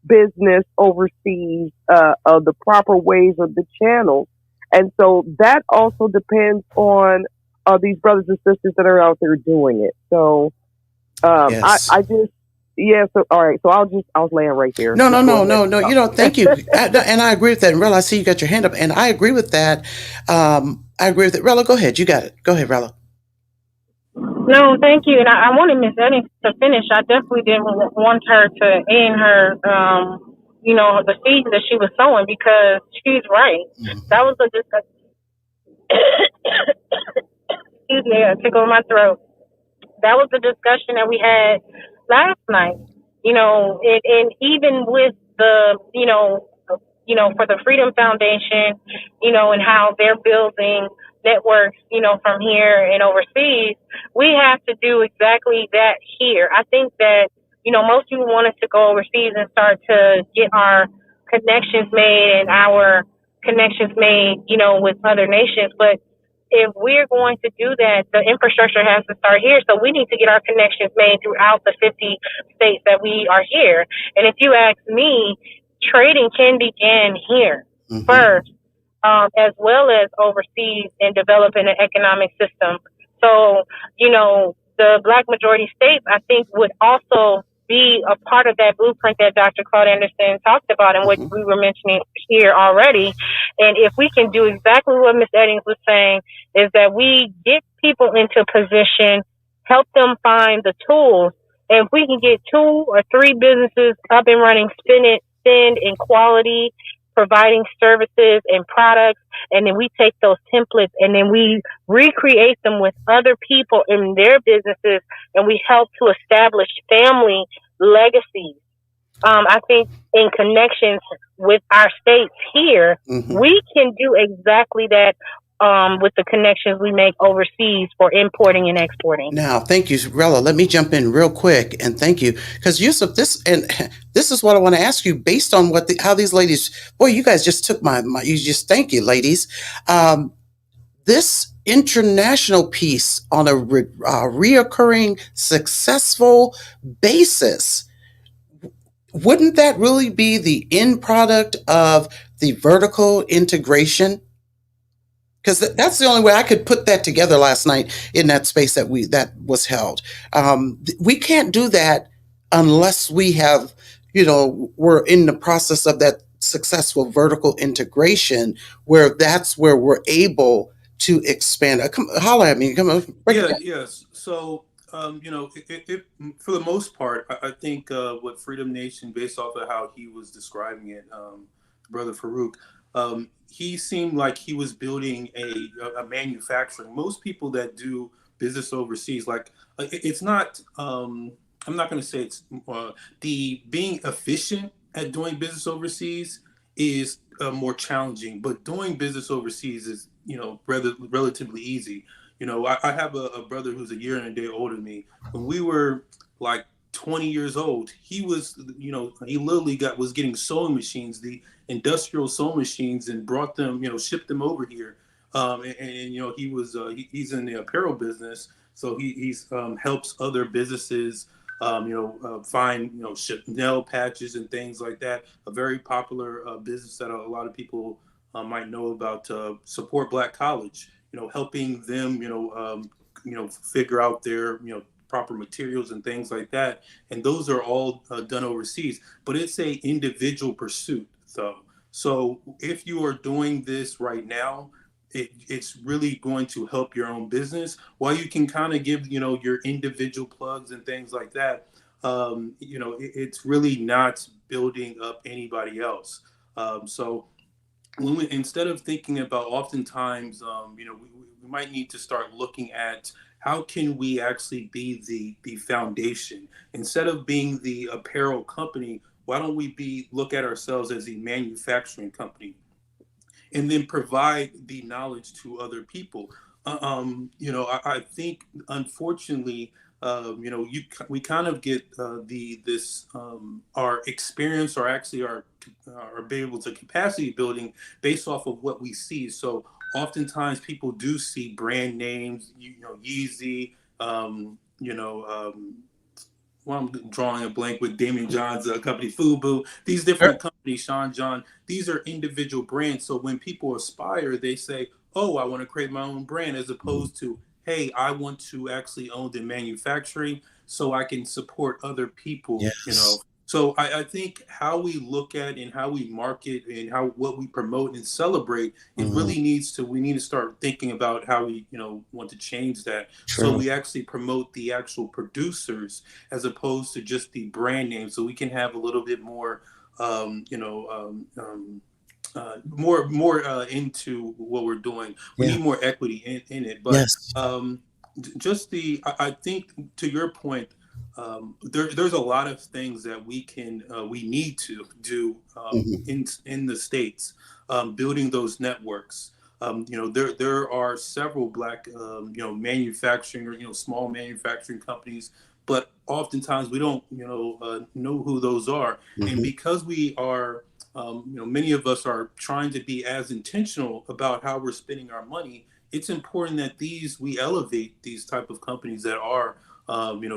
business overseas, the proper ways of the channels. And so that also depends on these brothers and sisters that are out there doing it. So Yes. I just. Yeah, so all right, so I'll land right there. No. Thank you, and I agree with that. And Rella, I see you got your hand up, and I agree with that. I agree with it. Rella, go ahead. You got it. Go ahead, Rella. No, thank you. And I wanted Miss Eddings to finish. I definitely didn't want her to end her, the seeds that she was sowing, because she's right. Mm-hmm. That was a discussion. Excuse me, a tickle in my throat. That was the discussion that we had last night, and even with the, for the Freedom Foundation, and how they're building networks, from here and overseas, we have to do exactly that here. I think that, most people want us to go overseas and start to get our connections made and our connections made, with other nations. But if we're going to do that, the infrastructure has to start here. So we need to get our connections made throughout the 50 states that we are here. And if you ask me, trading can begin here first, as well as overseas, and developing an economic system. So, the Black majority states, I think, would also be a part of that blueprint that Dr. Claud Anderson talked about, and what we were mentioning here already. And if we can do exactly what Ms. Eddings was saying, is that we get people into position, help them find the tools. And if we can get 2 or 3 businesses up and running, spend in quality, providing services and products, and then we take those templates and then we recreate them with other people in their businesses, and we help to establish family legacies. I think in connections with our states here, we can do exactly that with the connections we make overseas for importing and exporting. Now, thank you, Rella. Let me jump in real quick, and thank you, because Yusuf, this is what I want to ask you based on how these ladies. Boy, you guys just took thank you, ladies. This international piece on a reoccurring, successful basis. Wouldn't that really be the end product of the vertical integration? Because that's the only way I could put that together last night in that space that was held. We can't do that unless we have, we're in the process of that successful vertical integration, where that's where we're able to expand. Come holler at me. Come on. Yes. So, for the most part, I think what Freedom Nation, based off of how he was describing it, Brother Farouk, He seemed like he was building a manufacturing. Most people that do business overseas, like it's not. I'm not going to say it's the being efficient at doing business overseas is more challenging, but doing business overseas is relatively easy. I have a brother who's a year and a day older than me. When we were like 20 years old, he was, he literally was getting sewing machines, the industrial sewing machines, and brought them, shipped them over here. And he was, he's in the apparel business. So he's helps other businesses, find, ship nail patches and things like that. A very popular business that a lot of people might know about, Support Black College, helping them, figure out their, proper materials and things like that. And those are all done overseas, but it's a individual pursuit. So if you are doing this right now, it's really going to help your own business. While you can kind of give, your individual plugs and things like that, it's really not building up anybody else. So instead of thinking about, oftentimes, we might need to start looking at how can we actually be the foundation instead of being the apparel company. Why don't we look at ourselves as a manufacturing company, and then provide the knowledge to other people? I think, unfortunately, we kind of get our experience, or actually our be able to capacity building based off of what we see. So oftentimes people do see brand names, Yeezy, well, I'm drawing a blank with Damon John's company, Fubu. These different companies, Sean John, these are individual brands. So when people aspire, they say, "Oh, I want to create my own brand," as opposed to, "Hey, I want to actually own the manufacturing so I can support other people." Yes. So I think how we look at and how we market and what we promote and celebrate, it really we need to start thinking about how we, want to change that. True. So we actually promote the actual producers as opposed to just the brand name. So we can have a little bit more, more into what we're doing. We need more equity in it. But Yes. I think, to your point, there's a lot of things that we need to do in the States, building those networks. There are several Black, manufacturing, or small manufacturing companies, but oftentimes we don't, know who those are. And because we are, many of us are trying to be as intentional about how we're spending our money, it's important that we elevate these type of companies that are,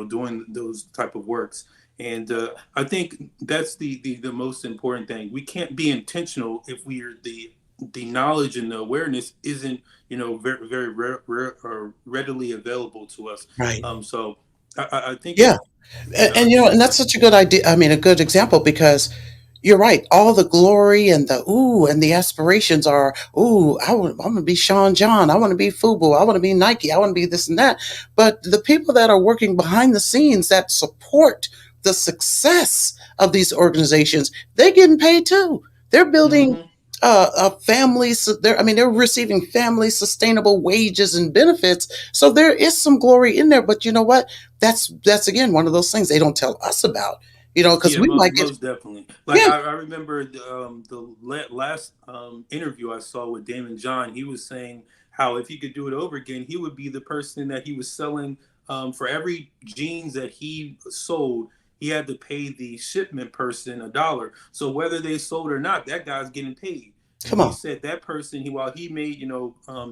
doing those type of works. And I think that's the most important thing. We can't be intentional if the knowledge and the awareness isn't, very, very rare or readily available to us. Right. So I think, Yeah. And that's such a good idea. I mean, a good example, because you're right. All the glory and the and the aspirations are, I want to be Sean John. I want to be Fubu. I want to be Nike. I want to be this and that. But the people that are working behind the scenes that support the success of these organizations, they're getting paid too. They're building families. They're receiving family sustainable wages and benefits. So there is some glory in there. But you know what? That's again one of those things they don't tell us about. Because we might get most definitely. Like I remember the last interview I saw with Damon John. He was saying how if he could do it over again, he would be the person that he was selling, for every jeans that he sold. He had to pay the shipment person $1. So whether they sold or not, that guy's getting paid. And he said that person, while he made,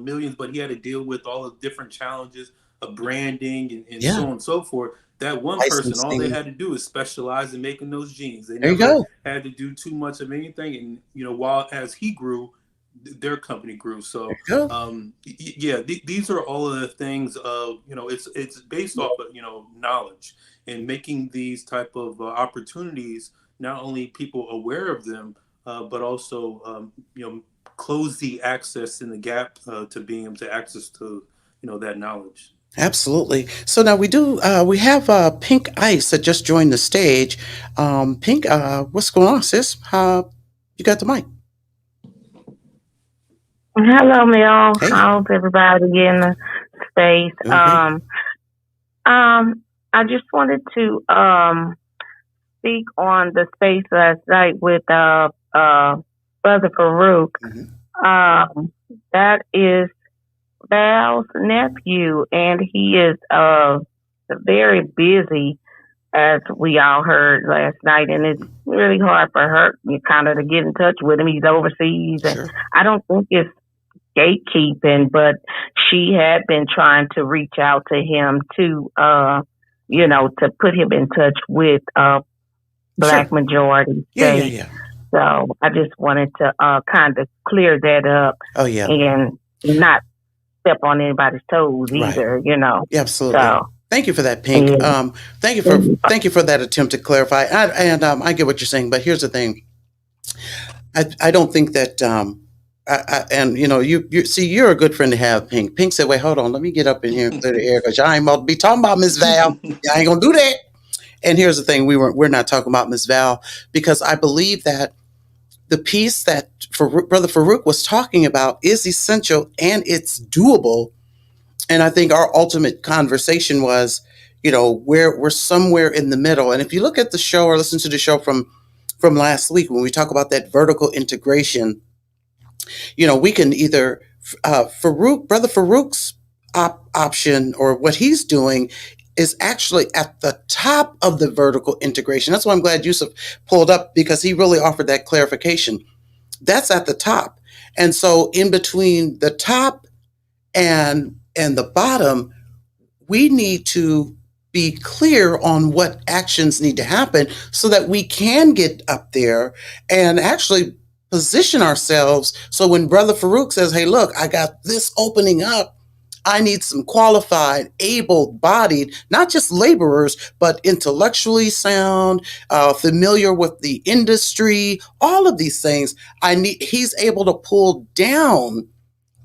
millions, but he had to deal with all the different challenges of branding and so on and so forth. That one person, all they had to do is specialize in making those jeans. They never had to do too much of anything. And, while as he grew, their company grew. So, these are all of the things of, it's based off of, knowledge, and making these type of opportunities, not only people aware of them, but also, close the access and the gap to being able to access to, that knowledge. Absolutely. So now we have Pink Ice that just joined the stage. Pink, what's going on, sis? You got the mic. Hello, Mel. Hey, How's everybody in the space? doing great. I just wanted to speak on the space last night with Brother Farouk. Mhm. That is Val's nephew, and he is very busy, as we all heard last night, and it's really hard for her kind of to get in touch with him. He's overseas, and Sure. I don't think it's gatekeeping, but she had been trying to reach out to him to put him in touch with Sure. Black majority Yeah, yeah, states. yeah. So I just wanted to kind of clear that up Oh, yeah. and not step on anybody's toes Right. either. Yeah, absolutely. So Thank you for that, Pink. yeah. Thank you for that attempt to clarify. I get what you're saying, but here's the thing. I don't think that and you see you're a good friend to have, Pink. Pink said, "Wait, hold on, let me get up in here and clear the air because y'all ain't about to be talking about Miss Val. Y'all ain't gonna do that." And here's the thing: we're not talking about Miss Val because I believe that the piece that Brother Farouk was talking about is essential and it's doable. And I think our ultimate conversation was, we're somewhere in the middle. And if you look at the show or listen to the show from last week when we talk about that vertical integration, we can either Brother Farouk's option or what he's doing is actually at the top of the vertical integration. That's why I'm glad Yusuf pulled up because he really offered that clarification. That's at the top. And so in between the top and the bottom, we need to be clear on what actions need to happen so that we can get up there and actually position ourselves. So when Brother Farouk says, "Hey, look, I got this opening up. I need some qualified, able-bodied, not just laborers, but intellectually sound, familiar with the industry, all of these things. He's able to pull down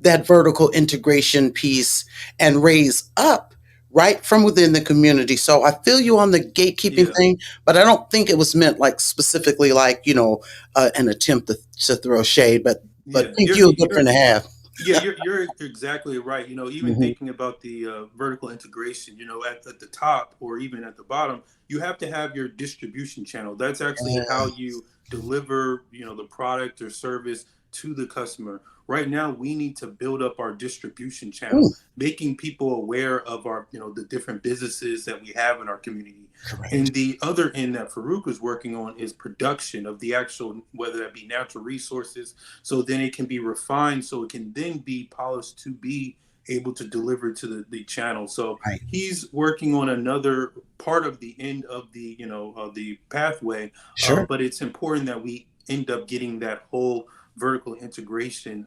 that vertical integration piece and raise up right from within the community. So I feel you on the gatekeeping Yeah. thing, but I don't think it was meant like specifically like, an attempt to throw shade, but Yeah. think you a good friend to have. Yeah, you're exactly right. Even Mhm. thinking about the vertical integration, at the top or even at the bottom, you have to have your distribution channel. That's actually how you deliver, the product or service to the customer. Right now, we need to build up our distribution channel, Ooh, making people aware of our, the different businesses that we have in our community. correct. And the other end that Farouk is working on is production of the actual, whether that be natural resources, so then it can be refined so it can then be polished to be able to deliver to the channel. So Right. he's working on another part of the end of the of the pathway, Sure. but it's important that we end up getting that whole vertical integration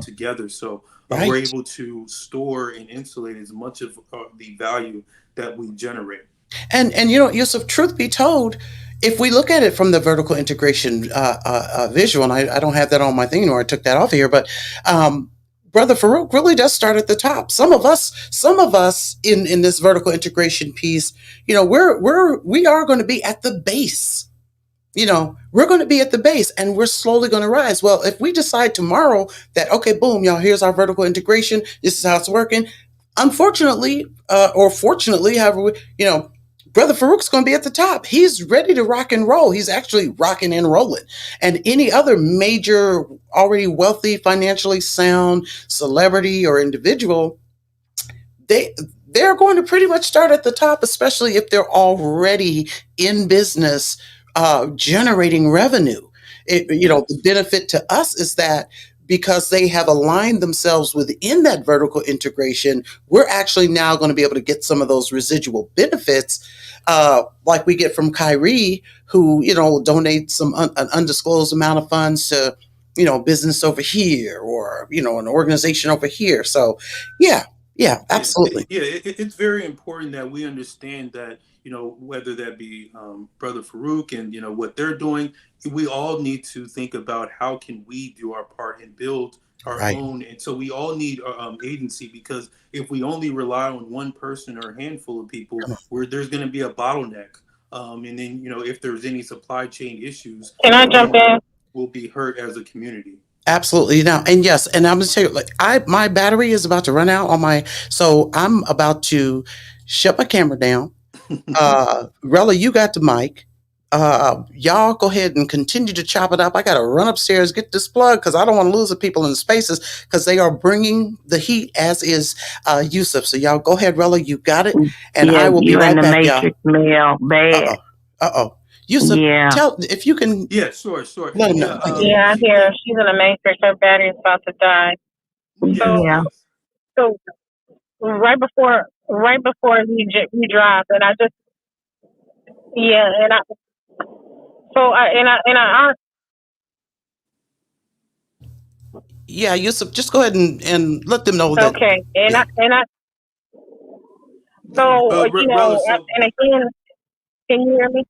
together, so we're Right. able to store and insulate as much of the value that we generate. And Yusuf, truth be told, if we look at it from the vertical integration visual, and I don't have that on my thing anymore, I took that off here, but Brother Farouk really does start at the top. Some of us in this vertical integration piece, we are going to be at the base. We're going to be at the base and we're slowly going to rise. Well, if we decide tomorrow that, okay, boom, y'all, here's our vertical integration, this is how it's working. Unfortunately, or fortunately, however, Brother Farouk's going to be at the top. He's ready to rock and roll. He's actually rocking and rolling. And any other major, already wealthy, financially sound celebrity or individual, they're going to pretty much start at the top, especially if they're already in business, generating revenue. The benefit to us is that because they have aligned themselves within that vertical integration, we're actually now going to be able to get some of those residual benefits, like we get from Kyrie, who donates an undisclosed amount of funds to business over here or an organization over here. So yeah, yeah, Yeah, absolutely. it's very important that we understand that, whether that be Brother Farouk and, what they're doing, we all need to think about how can we do our part and build our Right. own. And so we all need agency, because if we only rely on one person or a handful of people, Come on. where there's going to be a bottleneck. And then, if there's any supply chain issues, Can I jump then in? we'll be hurt as a community. Absolutely. Now, and yes, and I'm gonna tell you, like, my battery is about to run out on my, so I'm about to shut my camera down. Rella, you got the mic. Y'all go ahead and continue to chop it up. I gotta run upstairs, get this plug, because I don't want to lose the people in the spaces, because they are bringing the heat, as is Yusuf. So y'all go ahead, Rella, you got it, and Yeah, I will be you in right the back, y'all. matrix, Mel. Uh Bad. oh. Yusuf, Yeah. tell if you can Yeah, sure. let them Yeah, know. Thank you. Yeah, I hear she's in a matrix. Her battery's about to die. yes, Yeah. yes. So right before he dropped, and I just yeah, and I so I Yeah, Yusuf, just go ahead and let them know that. okay, Yeah. and I so Rella, so and again, can you hear me?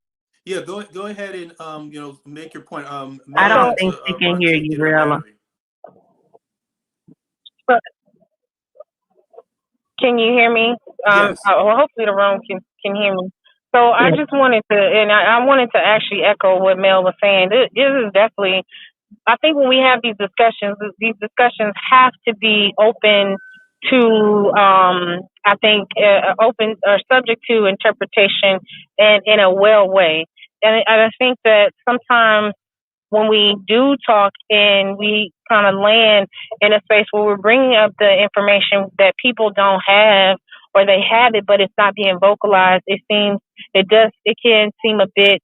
yeah, go ahead and make your point. I Mel don't So had think to she can run hear to you, get her Rella. battery. so can you hear me? Yes. Well, hopefully the room can hear me. So I just wanted to, and I wanted to actually echo what Mel was saying. This is definitely, I think when we have these discussions have to be open to, I think, open or subject to interpretation and in a well way. And I think that sometimes when we do talk and we kind of land in a space where we're bringing up the information that people don't have or they have it but it's not being vocalized, it can seem a bit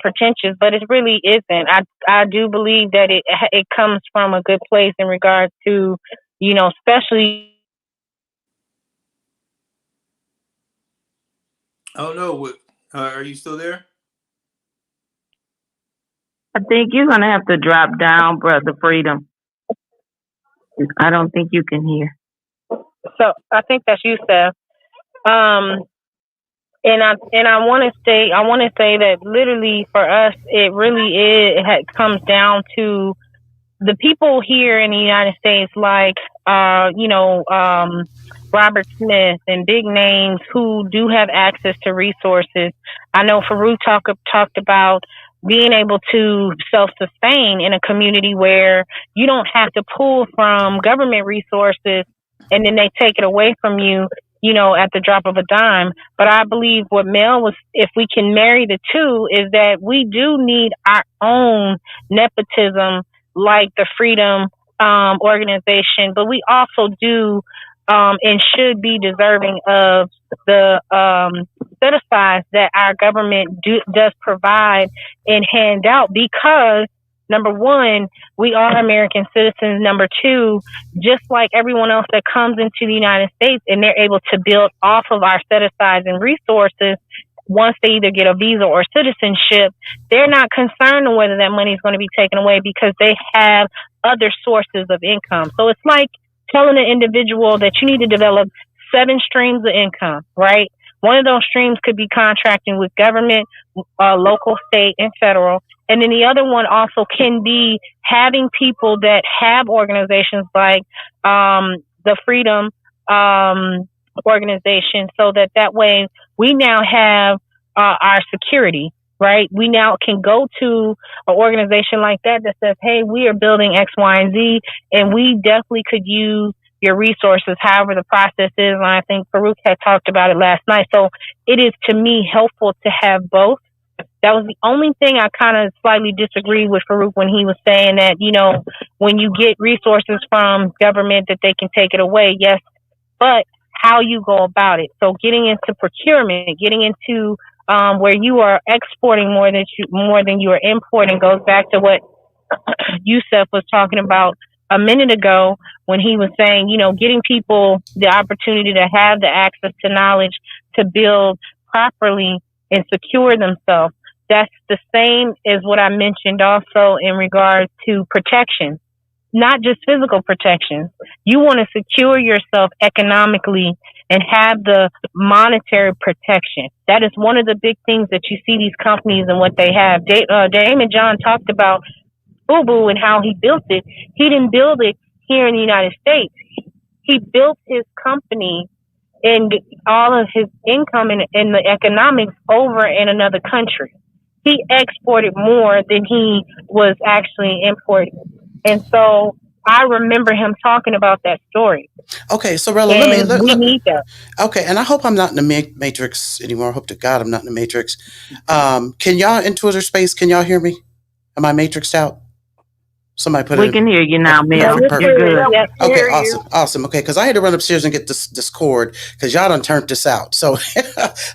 pretentious, but it really isn't. I do believe that it comes from a good place in regards to, especially. Oh no, what are you still there? I think you're gonna have to drop down, Brother Freedom. I don't think you can hear. So I think that's you, Steph. Um, and I want to say that literally for us, it really is. Comes down to the people here in the United States, like Robert Smith and big names who do have access to resources. I know Farouk talked about being able to self-sustain in a community where you don't have to pull from government resources and then they take it away from you, at the drop of a dime. But I believe what Mel was, if we can marry the two, is that we do need our own nepotism like the Freedom Organization, but we also do and should be deserving of the set asides that our government does provide and hand out because, number one, we are American citizens. Number two, just like everyone else that comes into the United States and they're able to build off of our set asides and resources, once they either get a visa or citizenship, they're not concerned on whether that money is going to be taken away because they have other sources of income. So it's like telling an individual that you need to develop 7 streams of income, right? One of those streams could be contracting with government, local, state, and federal. And then the other one also can be having people that have organizations like the Freedom Organization, so that way we now have our security, right? We now can go to an organization like that says, hey, we are building X, Y, and Z, and we definitely could use your resources, however the process is. And I think Farouk had talked about it last night. So it is, to me, helpful to have both. That was the only thing I kind of slightly disagreed with Farouk when he was saying that, when you get resources from government that they can take it away. Yes, but how you go about it. So getting into procurement, getting into where you are exporting more than you are importing goes back to what Yusuf was talking about a minute ago when he was saying, getting people the opportunity to have the access to knowledge to build properly and secure themselves. That's the same as what I mentioned also in regards to protection, not just physical protection. You want to secure yourself economically and have the monetary protection. That is one of the big things that you see these companies and what they have. Damon John talked about Fubu and how he built it. He didn't build it here in the United States. He built his company and all of his income and the economics over in another country. he exported more than he was actually importing. And so I remember him talking about that story. Okay, so Rella, And we need that. okay, and I hope I'm not in the matrix anymore. I hope to God I'm not in the matrix. Can y'all in Twitter space? Can y'all hear me? Am I matrixed out? Somebody put We it. can hear you now, Okay, Mel. perfect. You're good. Yep. Okay, awesome. Okay, because I had to run upstairs and get this cord because y'all done turned this out. So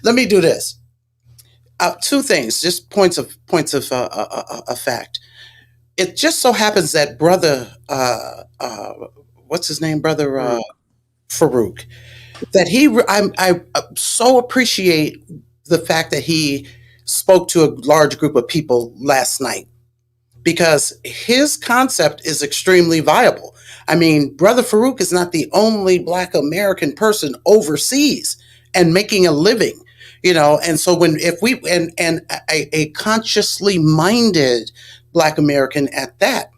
let me do this. Two things, just points of fact. It just so happens that brother, what's his name, brother Farouk, that I so appreciate the fact that he spoke to a large group of people last night, because his concept is extremely viable. I mean, Brother Farouk is not the only Black American person overseas and making a living, and so a consciously minded Black American at that,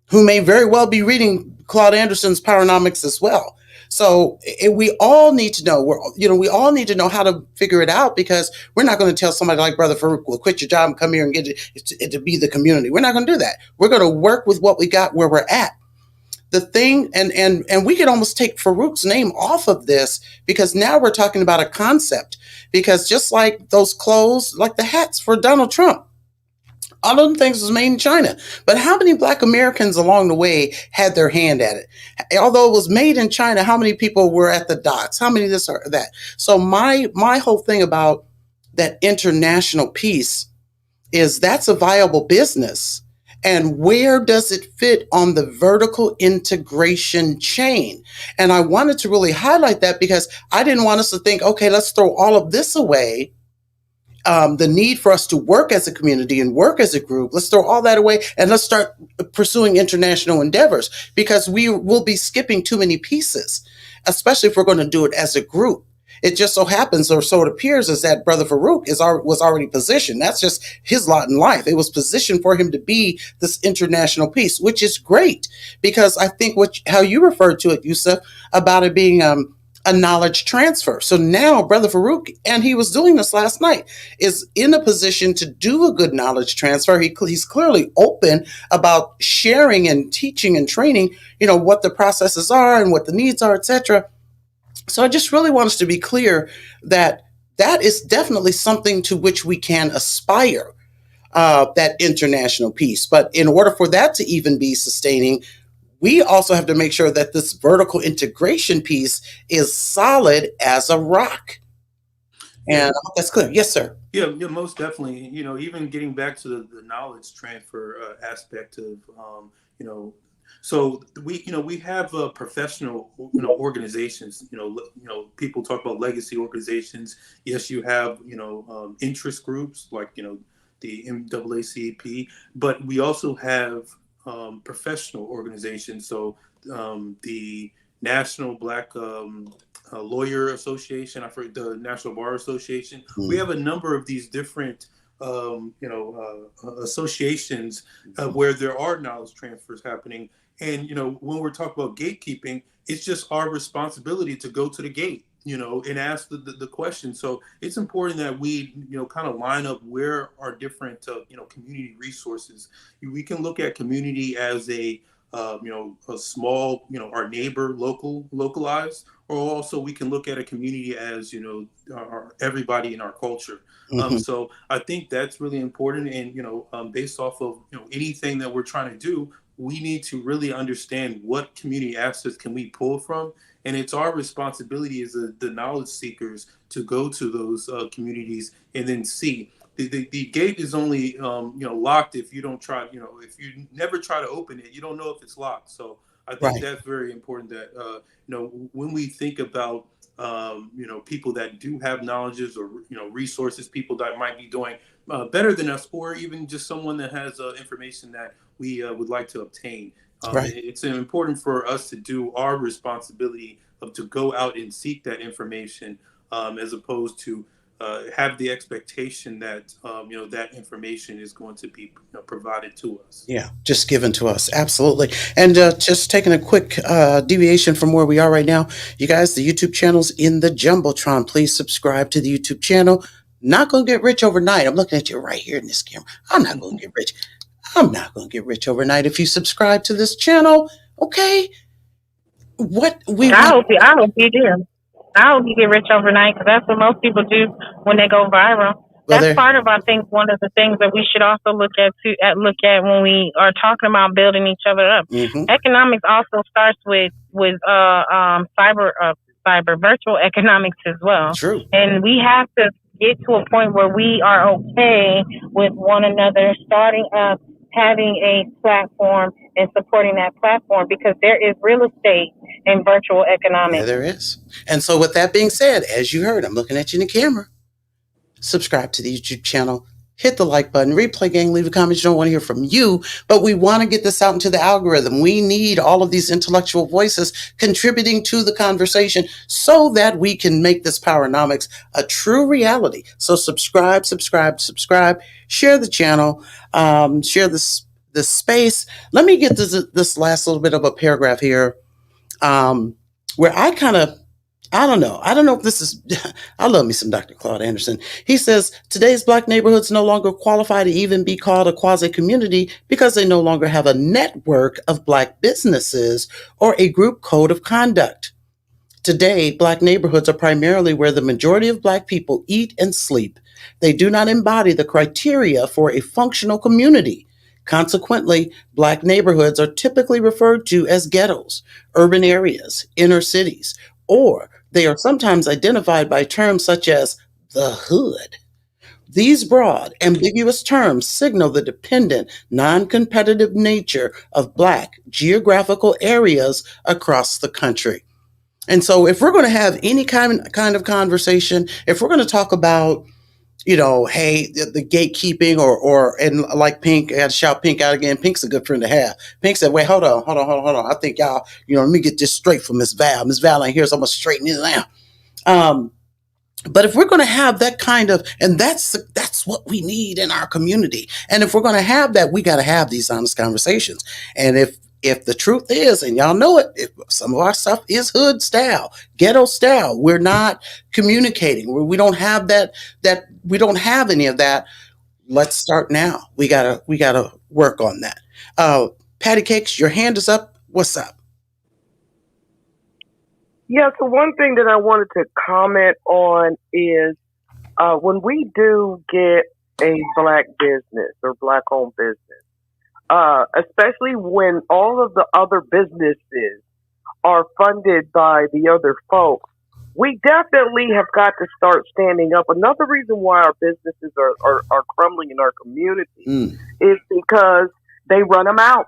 who may very well be reading Claud Anderson's PowerNomics as well. So we all need to know. We all need to know how to figure it out, because we're not going to tell somebody like Brother Farouk, "Well, quit your job and come here and get it to be the community." We're not going to do that. We're going to work with what we got where we're at. The thing, and we could almost take Farouk's name off of this, because now we're talking about a concept. Because just like those clothes, like the hats for Donald Trump, all of them things was made in China. But how many Black Americans along the way had their hand at it? Although it was made in China, how many people were at the dots? How many this or that? So my whole thing about that international piece is that's a viable business. And where does it fit on the vertical integration chain? And I wanted to really highlight that, because I didn't want us to think, okay, let's throw all of this away. The need for us to work as a community and work as a group, let's throw all that away and let's start pursuing international endeavors, because we will be skipping too many pieces, especially if we're going to do it as a group. It just so happens, or so it appears, is that Brother Farouk was already positioned. That's just his lot in life. It was positioned for him to be this international piece, which is great, because I think how you referred to it, Yusuf, about it being a knowledge transfer. So now Brother Farouk, and he was doing this last night, is in a position to do a good knowledge transfer. He's clearly open about sharing and teaching and training, what the processes are and what the needs are, etc. So I just really want us to be clear that is definitely something to which we can aspire, that international piece. But in order for that to even be sustaining, we also have to make sure that this vertical integration piece is solid as a rock. And I hope that's clear. Yes, sir. Yeah, most definitely. Even getting back to the knowledge transfer aspect of, so we have professional, organizations. People talk about legacy organizations. Yes, you have interest groups like the NAACP, but we also have professional organizations. So the National Black Lawyer Association, I've heard the National Bar Association. Mm-hmm. We have a number of these different associations where there are knowledge transfers happening. And when we're talking about gatekeeping, it's just our responsibility to go to the gate, and ask the question. So it's important that we, kind of line up where our different, community resources. We can look at community as a small, our neighbor, localized, or also we can look at a community as, everybody in our culture. Mm-hmm. So I think that's really important. And, based off of, anything that we're trying to do, we need to really understand what community assets can we pull from. And it's our responsibility as the knowledge seekers to go to those communities and then see. The gate is only locked if you don't try. If you never try to open it, you don't know if it's locked. So I think that's very important. That when we think about people that do have knowledges or resources, people that might be doing better than us, or even just someone that has information that we would like to obtain. It's important for us to do our responsibility to go out and seek that information, as opposed to have the expectation that that information is going to be provided to us. Yeah, just given to us. Absolutely. And just taking a quick deviation from where we are right now, you guys, the YouTube channel's in the Jumbotron. Please subscribe to the YouTube channel. Not going to get rich overnight. I'm looking at you right here in this camera. I'm not going to get rich. I'm not going to get rich overnight if you subscribe to this channel. Okay. I hope you do. I hope you get rich overnight, because that's what most people do when they go viral. Well, That's part of, I think, one of the things that we should also look at when we are talking about building each other up. Mm-hmm. Economics also starts with cyber virtual economics as well. True. And we have to get to a point where we are okay with one another, starting up, having a platform, and supporting that platform, because there is real estate in virtual economics. Yeah, there is. And so with that being said, as you heard, I'm looking at you in the camera. Subscribe to the YouTube channel. Hit the like button. Replay gang, leave a comment. You don't want to hear from you, but we want to get this out into the algorithm. We need all of these intellectual voices contributing to the conversation so that we can make this PowerNomics a true reality. So subscribe. Share the channel. Share this space. Let me get this last little bit of a paragraph here, where I don't know if this is, I love me some Dr. Claud Anderson. He says, today's Black neighborhoods no longer qualify to even be called a quasi-community because they no longer have a network of Black businesses or a group code of conduct. Today, Black neighborhoods are primarily where the majority of Black people eat and sleep. They do not embody the criteria for a functional community. Consequently, Black neighborhoods are typically referred to as ghettos, urban areas, inner cities, or they are sometimes identified by terms such as the hood. These broad, ambiguous terms signal the dependent, non-competitive nature of Black geographical areas across the country. And so if we're going to have any kind of conversation, if we're going to talk about, hey, the gatekeeping and like Pink, I had to shout Pink out again. Pink's a good friend to have. Pink said, wait, hold on. I think y'all, let me get this straight from Miss Val. Miss Val ain't here, so I'm going to straighten this out. But if we're going to have that kind of, and that's what we need in our community. And if we're going to have that, we got to have these honest conversations. And if the truth is, and y'all know it, if some of our stuff is hood style, ghetto style, we're not communicating. We don't have that we don't have any of that. Let's start now. We gotta work on that. Patty Cakes, your hand is up. What's up? Yeah, so one thing that I wanted to comment on is when we do get a Black business or Black-owned business, especially when all of the other businesses are funded by the other folks, we definitely have got to start standing up. Another reason why our businesses are crumbling in our community is because they run them out.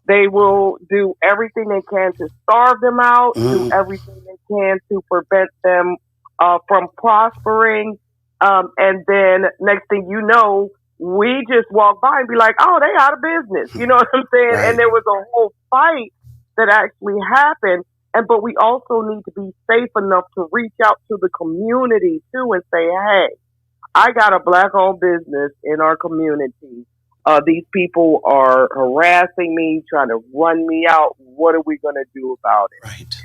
They will do everything they can to starve them out, do everything they can to prevent them from prospering. And then next thing you know, we just walk by and be like, oh, they out of business. You know what I'm saying? Right. And there was a whole fight that actually happened. But we also need to be safe enough to reach out to the community too and say, hey, I got a Black-owned business in our community. These people are harassing me, trying to run me out. What are we going to do about it? Right.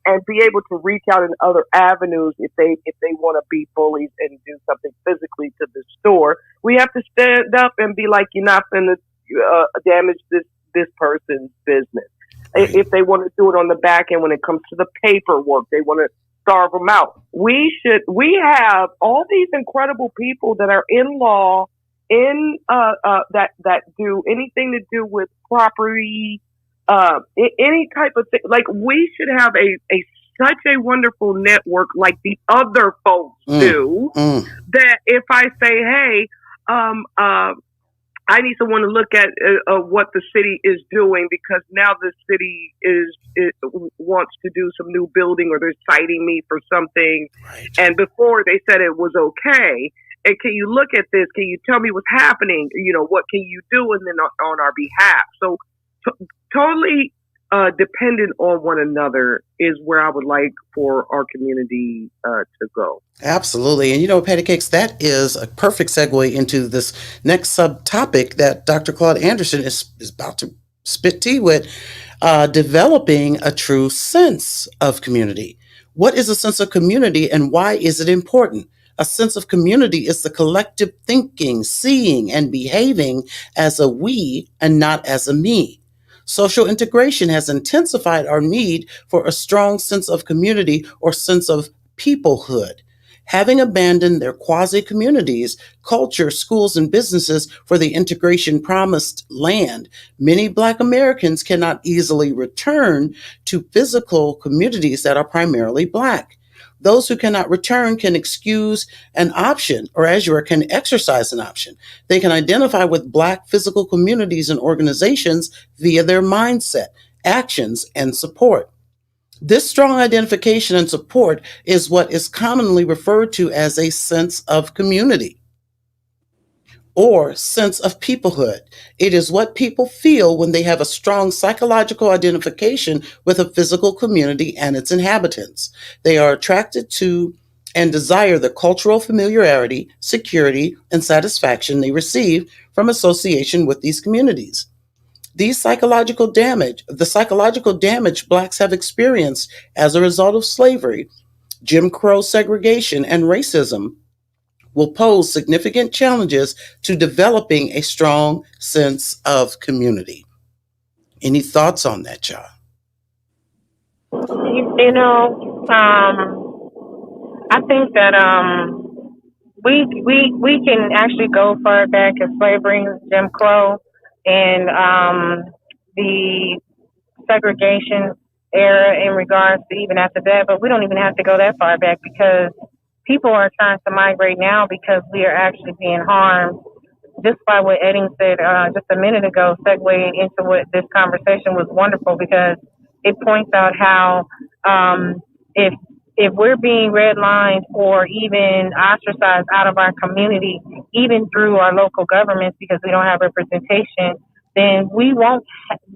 And be able to reach out in other avenues if they want to be bullies and do something physically to the store. We have to stand up and be like, you're not going to damage this person's business. Right. If they want to do it on the back end when it comes to the paperwork, they want to starve them out. We have all these incredible people that are in law, that do anything to do with property, any type of thing. Like, we should have such a wonderful network like the other folks do, that if I say, hey, I need someone to look at what the city is doing, because now the city wants to do some new building, or they're citing me for something. Right. And before they said it was okay. And can you look at this? Can you tell me what's happening? What can you do? And then on our behalf. So totally dependent on one another is where I would like for our community to go. Absolutely. And Patty Cakes, that is a perfect segue into this next subtopic that Dr. Claud Anderson is about to spit tea with, developing a true sense of community. What is a sense of community and why is it important? A sense of community is the collective thinking, seeing, and behaving as a we and not as a me. Social integration has intensified our need for a strong sense of community or sense of peoplehood. Having abandoned their quasi communities, culture, schools, and businesses for the integration promised land, many Black Americans cannot easily return to physical communities that are primarily Black. Those who cannot return can excuse an option, or as you were, can exercise an option. They can identify with Black physical communities and organizations via their mindset, actions, and support. This strong identification and support is what is commonly referred to as a sense of community or sense of peoplehood. It is what people feel when they have a strong psychological identification with a physical community and its inhabitants. They are attracted to and desire the cultural familiarity, security, and satisfaction they receive from association with these communities. The psychological damage Blacks have experienced as a result of slavery, Jim Crow segregation, and racism will pose significant challenges to developing a strong sense of community. Any thoughts on that, y'all? You know, I think that we can actually go far back as slavery, Jim Crow, and the segregation era in regards to even after that. But we don't even have to go that far back because people are trying to migrate now because we are actually being harmed. Just by what Edding said just a minute ago, segueing into what this conversation was wonderful because it points out how if we're being redlined or even ostracized out of our community, even through our local governments because we don't have representation, then we won't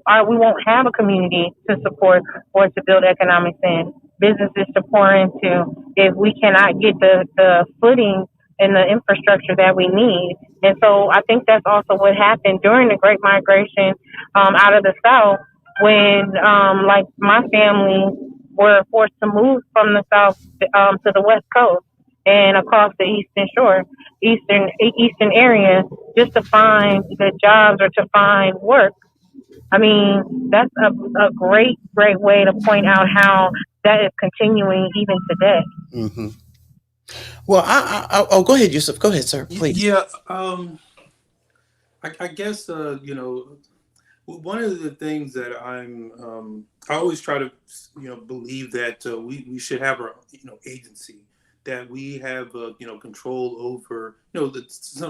have a community to support or to build economics in, businesses to pour into if we cannot get the footing and the infrastructure that we need. And so I think that's also what happened during the Great Migration out of the South when, like my family were forced to move from the South to the West Coast and across the Eastern Shore, Eastern area, just to find the jobs or to find work. I mean, that's a great way to point out how that is continuing even today. Mm-hmm. Well, oh, go ahead, Yusuf. Go ahead, sir, please. Yeah, I guess one of the things that I always try to believe that we should have our agency, that we have control over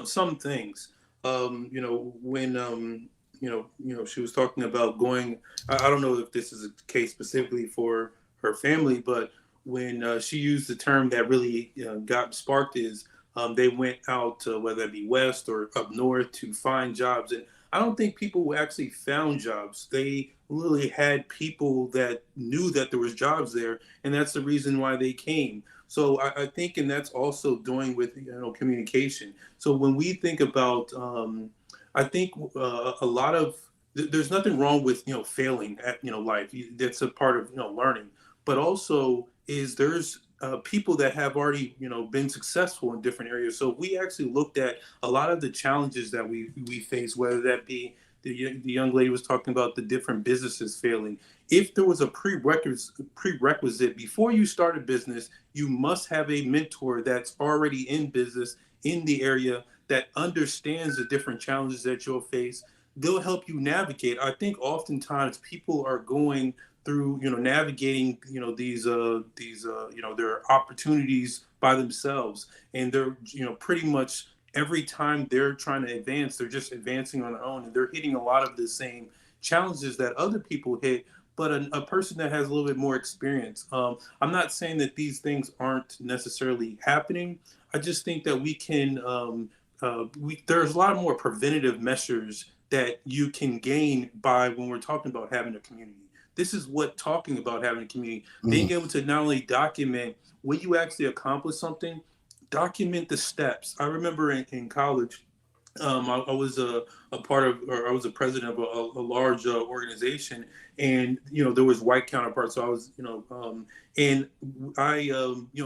some things. When she was talking about going. I don't know if this is a case specifically for her family, but when she used the term that really got sparked is they went out whether it be west or up north to find jobs, and I don't think people actually found jobs. They literally had people that knew that there was jobs there, and that's the reason why they came. So I think, and that's also doing with communication. So when we think about, I think a lot of there's nothing wrong with failing at life. That's a part of learning, but also is there's people that have already been successful in different areas. So we actually looked at a lot of the challenges that we face, whether that be the young lady was talking about the different businesses failing. If there was a prerequisite before you start a business, you must have a mentor that's already in business in the area that understands the different challenges that you'll face. They'll help you navigate. I think oftentimes people are going through navigating these their opportunities by themselves, and they're pretty much every time they're trying to advance, they're just advancing on their own, and they're hitting a lot of the same challenges that other people hit, but a person that has a little bit more experience. I'm not saying that these things aren't necessarily happening. I just think that we can there's a lot more preventative measures that you can gain by when we're talking about having a community. This is what talking about having a community, being able to not only document when you actually accomplish something, document the steps. I remember in college, I was a part of, or I was a president of a large organization, and there was white counterparts. So I was, and I,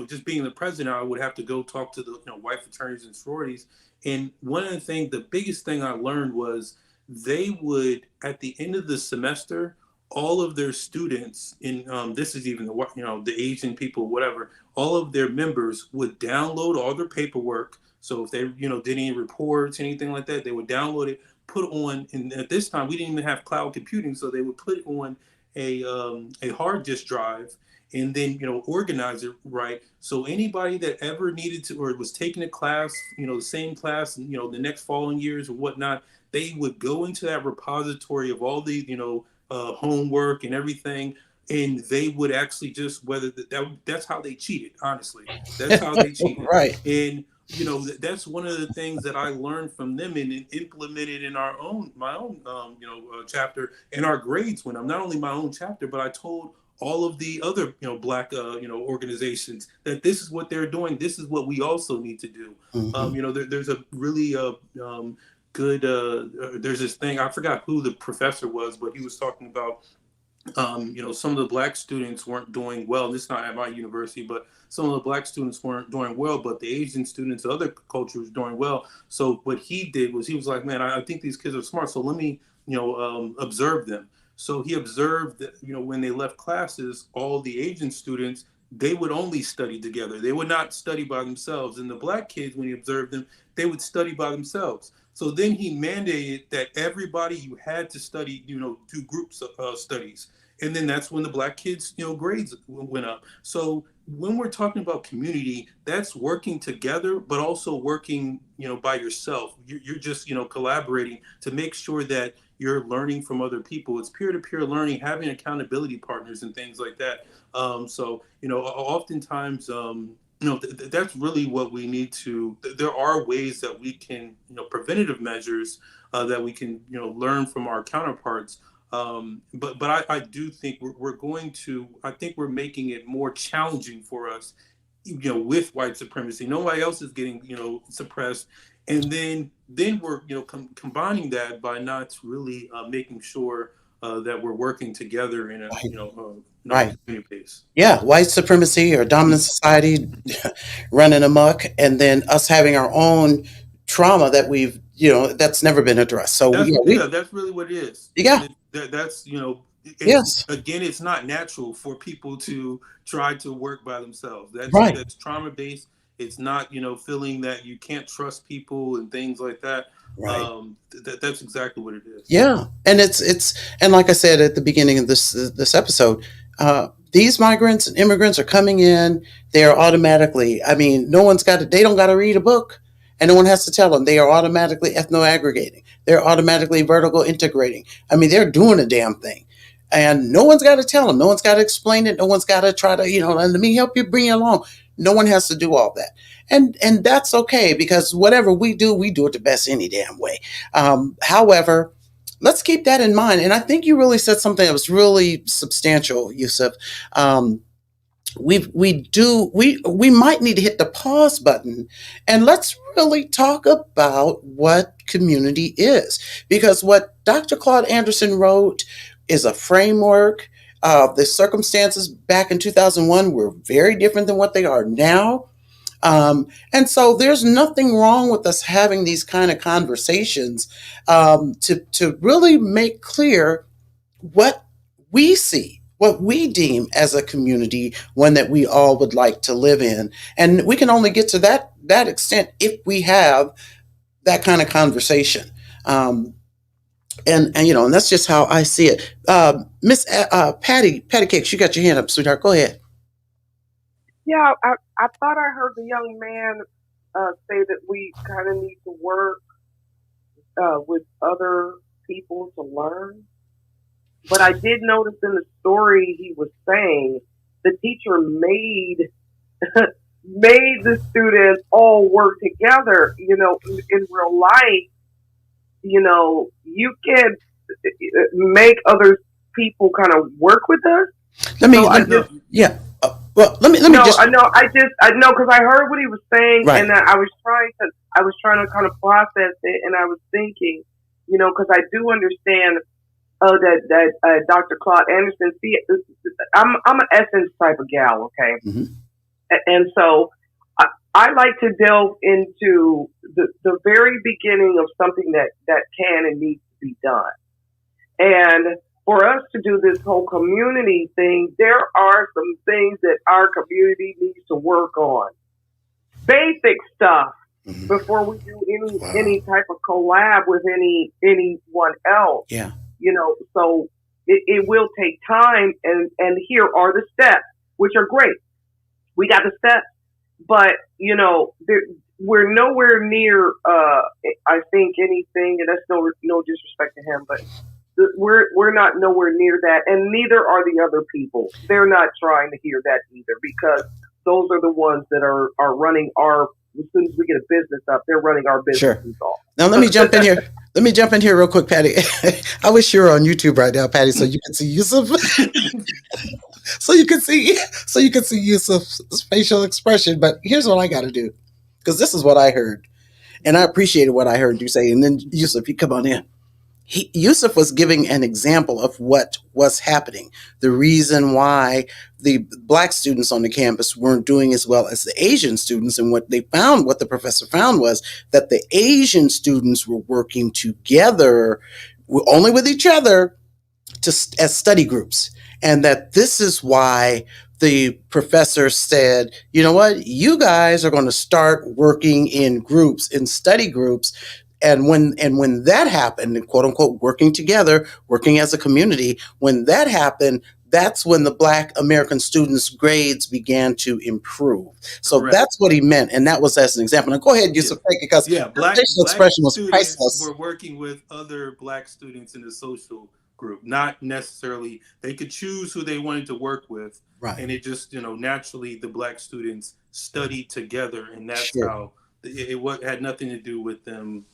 just being the president, I would have to go talk to the white fraternities and sororities. And one of the things, the biggest thing I learned was they would, at the end of the semester, all of their students, in this is even the Asian people, whatever, all of their members would download all their paperwork. So if they, did any reports, anything like that, they would download it, put on, and at this time we didn't even have cloud computing, so they would put it on a hard disk drive, and then organize it right. So anybody that ever needed to, or was taking a class, the same class, and the next following years or whatnot, they would go into that repository of all the homework and everything, and they would actually just, whether that's how they cheated. Honestly, that's how they cheated. Right. And that's one of the things that I learned from them and implemented in my own chapter, and our grades went up. Not only my own chapter, but I told all of the other black organizations that this is what they're doing. This is what we also need to do. There's a really good there's this thing, I forgot who the professor was, but he was talking about some of the black students weren't doing well. This is not at my university, but some of the black students weren't doing well, but the Asian students, other cultures, doing well. So what he did was he was like, man, I think these kids are smart. So let me, observe them. So he observed that, when they left classes, all the Asian students, they would only study together. They would not study by themselves. And the black kids, when he observed them, they would study by themselves. So then he mandated that everybody, you had to study, do groups studies. And then that's when the black kids, grades went up. So when we're talking about community, that's working together, but also working, by yourself. You're just, collaborating to make sure that you're learning from other people. It's peer-to-peer learning, having accountability partners and things like that. So, oftentimes, that's really what we need to. There are ways that we can, preventative measures that we can, learn from our counterparts. But I do think we're going to. I think we're making it more challenging for us, with white supremacy. Nobody else is getting, suppressed, and then we're, combining that by not really making sure that we're working together in a, Right. community base. Yeah, white supremacy or dominant society running amok, and then us having our own trauma that we've, that's never been addressed. So That's really what it is, and yeah, that's yes, again, it's not natural for people to try to work by themselves. right, That's trauma based. It's not, feeling that you can't trust people and things like that. right. That's exactly what it is. Yeah, and and like I said at the beginning of this episode, these migrants and immigrants are coming in. They are automatically. I mean, no one's got to. They don't got to read a book, and no one has to tell them. They are automatically ethno aggregating. They're automatically vertical integrating. I mean, they're doing a damn thing, and no one's got to tell them. No one's got to explain it. No one's got to try to let me help you bring it along. No one has to do all that, and that's okay because whatever we do it the best any damn way. However, let's keep that in mind. And I think you really said something that was really substantial, Yusuf. We might need to hit the pause button and let's really talk about what community is, because what Dr. Claud Anderson wrote is a framework. The circumstances back in 2001 were very different than what they are now. And so there's nothing wrong with us having these kind of conversations to really make clear what we see, what we deem as a community, one that we all would like to live in. And we can only get to that extent if we have that kind of conversation. And that's just how I see it. Miss Patty Cakes, you got your hand up, sweetheart. Go ahead. Yeah, I thought I heard the young man say that we kind of need to work with other people to learn. But I did notice in the story he was saying the teacher made made the students all work together. In real life, you can make other people kind of work with us. Let me, So I let- just yeah. Well, let me No, just I know. I know because I heard what he was saying, right. and I was trying to kind of process it, and I was thinking, because I do understand. That Dr. Claud Anderson. See, I'm an essence type of gal, okay, Mm-hmm. And so I like to delve into the very beginning of something that can and needs to be done. And for us to do this whole community thing, there are some things that our community needs to work on. Basic stuff Mm-hmm. before we do any type of collab with anyone else. Yeah. So it will take time, and here are the steps, which are great. We got the steps, but we're nowhere near. I think anything, and that's no disrespect to him, but we're not nowhere near that, and neither are the other people. They're not trying to hear that either, because those are the ones that are running our. As soon as we get a business up, they're running our businesses off. Now let me jump in here. Let me jump in here real quick, Patty. I wish you were on YouTube right now, Patty, so you can see Yusuf. so you can see Yusuf's facial expression. But here's what I got to do, because this is what I heard, and I appreciated what I heard you say. And then Yusuf, you come on in. Yusuf was giving an example of what was happening. The reason why the black students on the campus weren't doing as well as the Asian students. And what the professor found was that the Asian students were working together, only with each other, as study groups. And that this is why the professor said, you know what, you guys are going to start working in groups, in study groups. And when that happened, quote unquote, working together, working as a community, when that happened, that's when the Black American students' grades began to improve. So Correct. that's what he meant, and that was as an example. Now go ahead, Yusuf, because Black expression was students priceless. were working with other Black students in the social group, not necessarily. They could choose who they wanted to work with, right? And it just naturally the Black students studied together, and that's how it had nothing to do with them.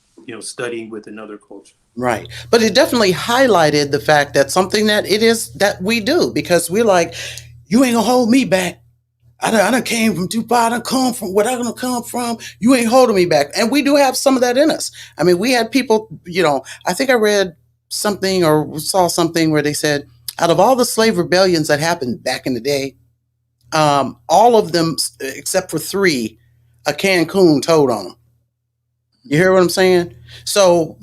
Studying with another culture. Right. But it definitely highlighted the fact that something that it is that we do, because we're like, you ain't gonna hold me back. I done came from too far. I done come from where I'm gonna come from. You ain't holding me back. And we do have some of that in us. I mean, we had people, I think I read something or saw something where they said, out of all the slave rebellions that happened back in the day, all of them, except for 3, a Cancun told on them. You hear what I'm saying? So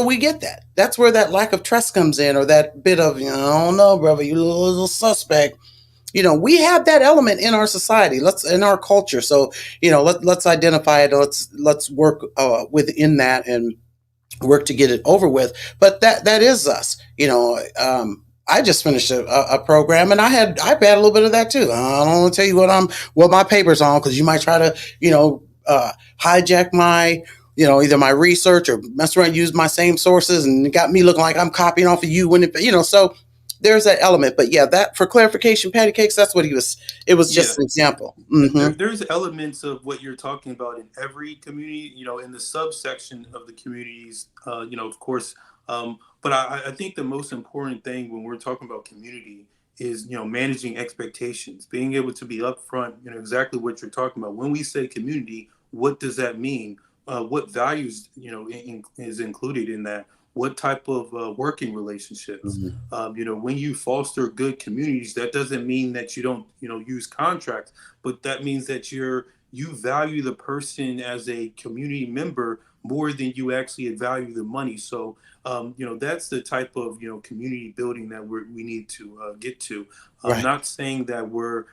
we get that. That's where that lack of trust comes in, or that bit of, I don't know, brother, you little suspect. We have that element in our society. In our culture. So, let's identify it. Let's work within that and work to get it over with. But that is us. I just finished a program, and I've had a little bit of that too. I don't want to tell you what my paper's on, because you might try to, hijack my, either my research or mess around, use my same sources, and it got me looking like I'm copying off of you when so there's that element. But yeah, that, for clarification, Patty Cakes, that's what he was. It was just an example. Mm-hmm. There's elements of what you're talking about in every community, in the subsection of the communities, of course. But I think the most important thing when we're talking about community is, managing expectations, being able to be upfront, exactly what you're talking about. When we say community, what does that mean? What values, is included in that? What type of working relationships? Mm-hmm. When you foster good communities, that doesn't mean that you don't, use contracts, but that means that you value the person as a community member more than you actually value the money. So, that's the type of, community building that we need to get to. I'm Right. not saying that we're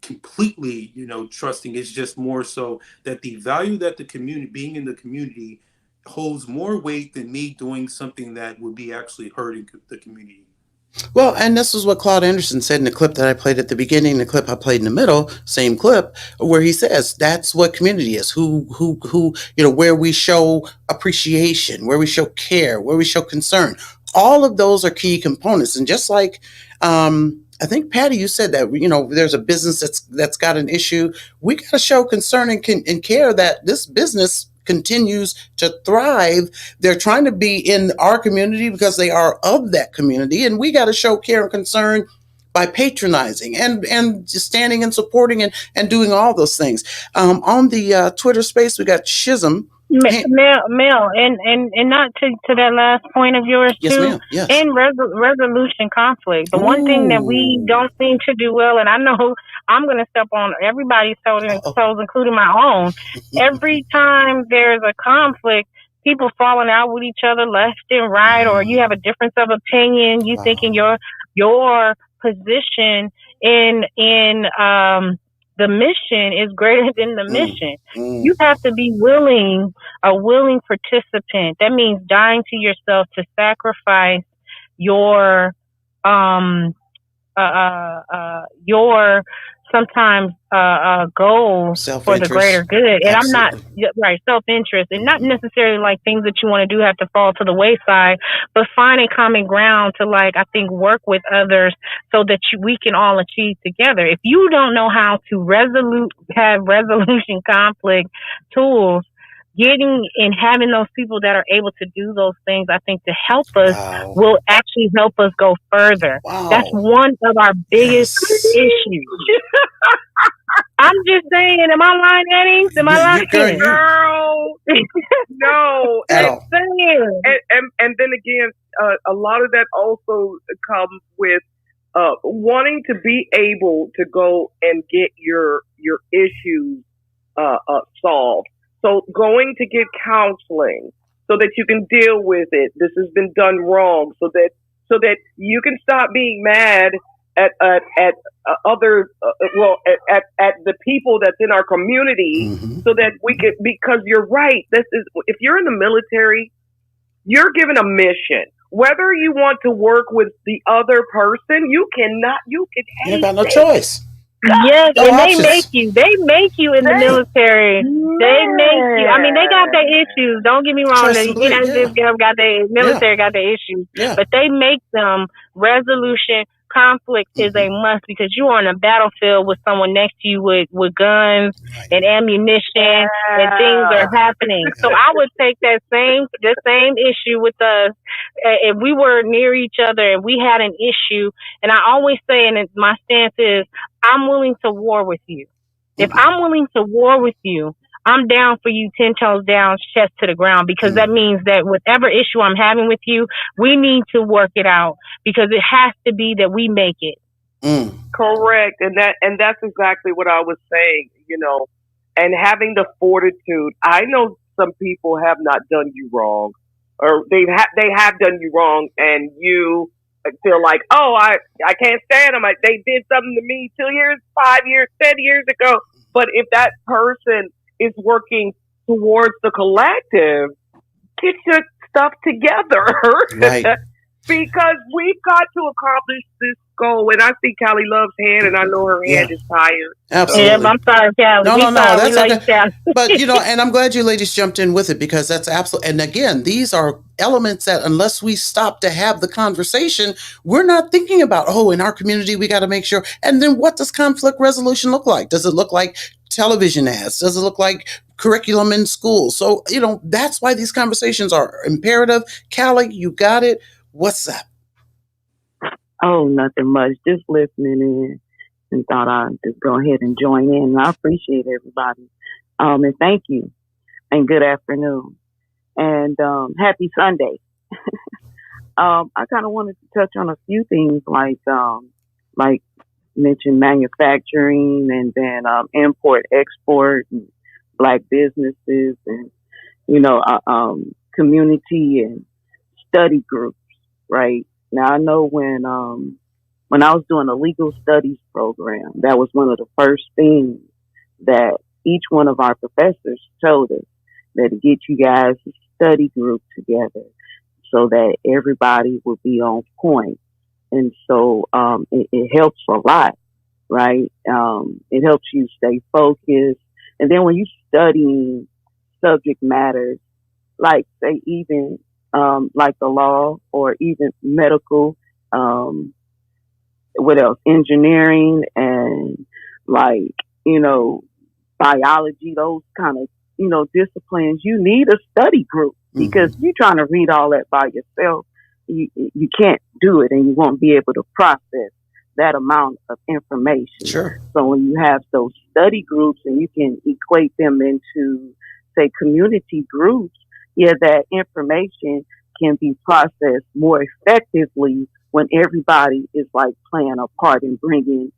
completely, trusting. It's just more so that the value that the community, being in the community, holds more weight than me doing something that would be actually hurting the community. Well, and this is what Claud Anderson said in the clip that I played at the beginning, the clip I played in the middle, same clip, where he says that's what community is. Who, where we show appreciation, where we show care, where we show concern. All of those are key components. And just like, I think, Patty, you said that, there's a business that's got an issue. We got to show concern and care that this business continues to thrive. They're trying to be in our community because they are of that community, and we got to show care and concern by patronizing and just standing and supporting and doing all those things. On the Twitter space, we got Schism. Mel, and not to that last point of yours Yes, too. ma'am. Yes. In resolution conflict, the one thing that we don't seem to do well, and I know I'm going to step on everybody's toes, including my own. Every time there's a conflict, people falling out with each other left and right, or you have a difference of opinion. You thinking your position in the mission is greater than the mission. You have to be a willing participant. That means dying to yourself to sacrifice your sometimes goals for the greater good. And absolutely. I'm not right, self-interest, and not necessarily like things that you want to do have to fall to the wayside, but find a common ground to, like, I think, work with others so that we can all achieve together. If you don't know how to have resolution conflict tools, getting and having those people that are able to do those things, I think, to help us will actually help us go further. That's one of our biggest issues. I'm just saying, am I lying, Eddie? Am I lying? Girl, no. And then again, a lot of that also comes with wanting to be able to go and get your issues solved. So going to get counseling so that you can deal with it. This has been done wrong, so that you can stop being mad at other at the people that's in our community, so that we could, because you're right. If you're in the military, you're given a mission. Whether you want to work with the other person, you can ain't got no choice. Yes, and they make you in the military. They make you. I mean, they got their issues. Don't get me wrong. The United States got their military, got their issues, but they make them. Resolution conflict is a must, because you are on a battlefield with someone next to you with guns and ammunition, and things are happening. So I would take the same issue with us. If we were near each other and we had an issue, and I always say, and my stance is, I'm willing to war with you. If I'm willing to war with you, I'm down for you 10 toes down, chest to the ground, because that means that whatever issue I'm having with you, we need to work it out, because it has to be that we make it. Correct. And that's exactly what I was saying, and having the fortitude. I know some people have not done you wrong, or they have done you wrong, and you feel like, oh, I can't stand them. They did something to me 2 years, 5 years, 10 years ago. But if that person is working towards the collective, get your stuff together. Right. Because we've got to accomplish this goal. And I see Callie Love's hand, and I know her hand is tired. Absolutely. Yeah, I'm sorry, Callie. No, that's okay. But, and I'm glad you ladies jumped in with it, because that's absolutely, and again, these are elements that, unless we stop to have the conversation, we're not thinking about, in our community, we got to make sure. And then what does conflict resolution look like? Does it look like television ads? Does it look like curriculum in school? So, that's why these conversations are imperative. Callie, you got it. What's up? Oh, nothing much. Just listening in, and thought I'd just go ahead and join in. And I appreciate everybody. And thank you. And good afternoon. And happy Sunday. I kind of wanted to touch on a few things, like mention manufacturing, and then import, export, and Black businesses, and community and study groups. Right now, I know when I was doing a legal studies program, that was one of the first things that each one of our professors told us, that to get you guys a study group together so that everybody will be on point. And so it helps a lot, right? It helps you stay focused. And then when you're studying subject matters, like, say, even like the law, or even medical, what else? Engineering, and biology, those kind of, disciplines, you need a study group, because you're trying to read all that by yourself. You can't do it, and you won't be able to process that amount of information. Sure. So when you have those study groups and you can equate them into, say, community groups, yeah, that information can be processed more effectively when everybody is like playing a part in bringing,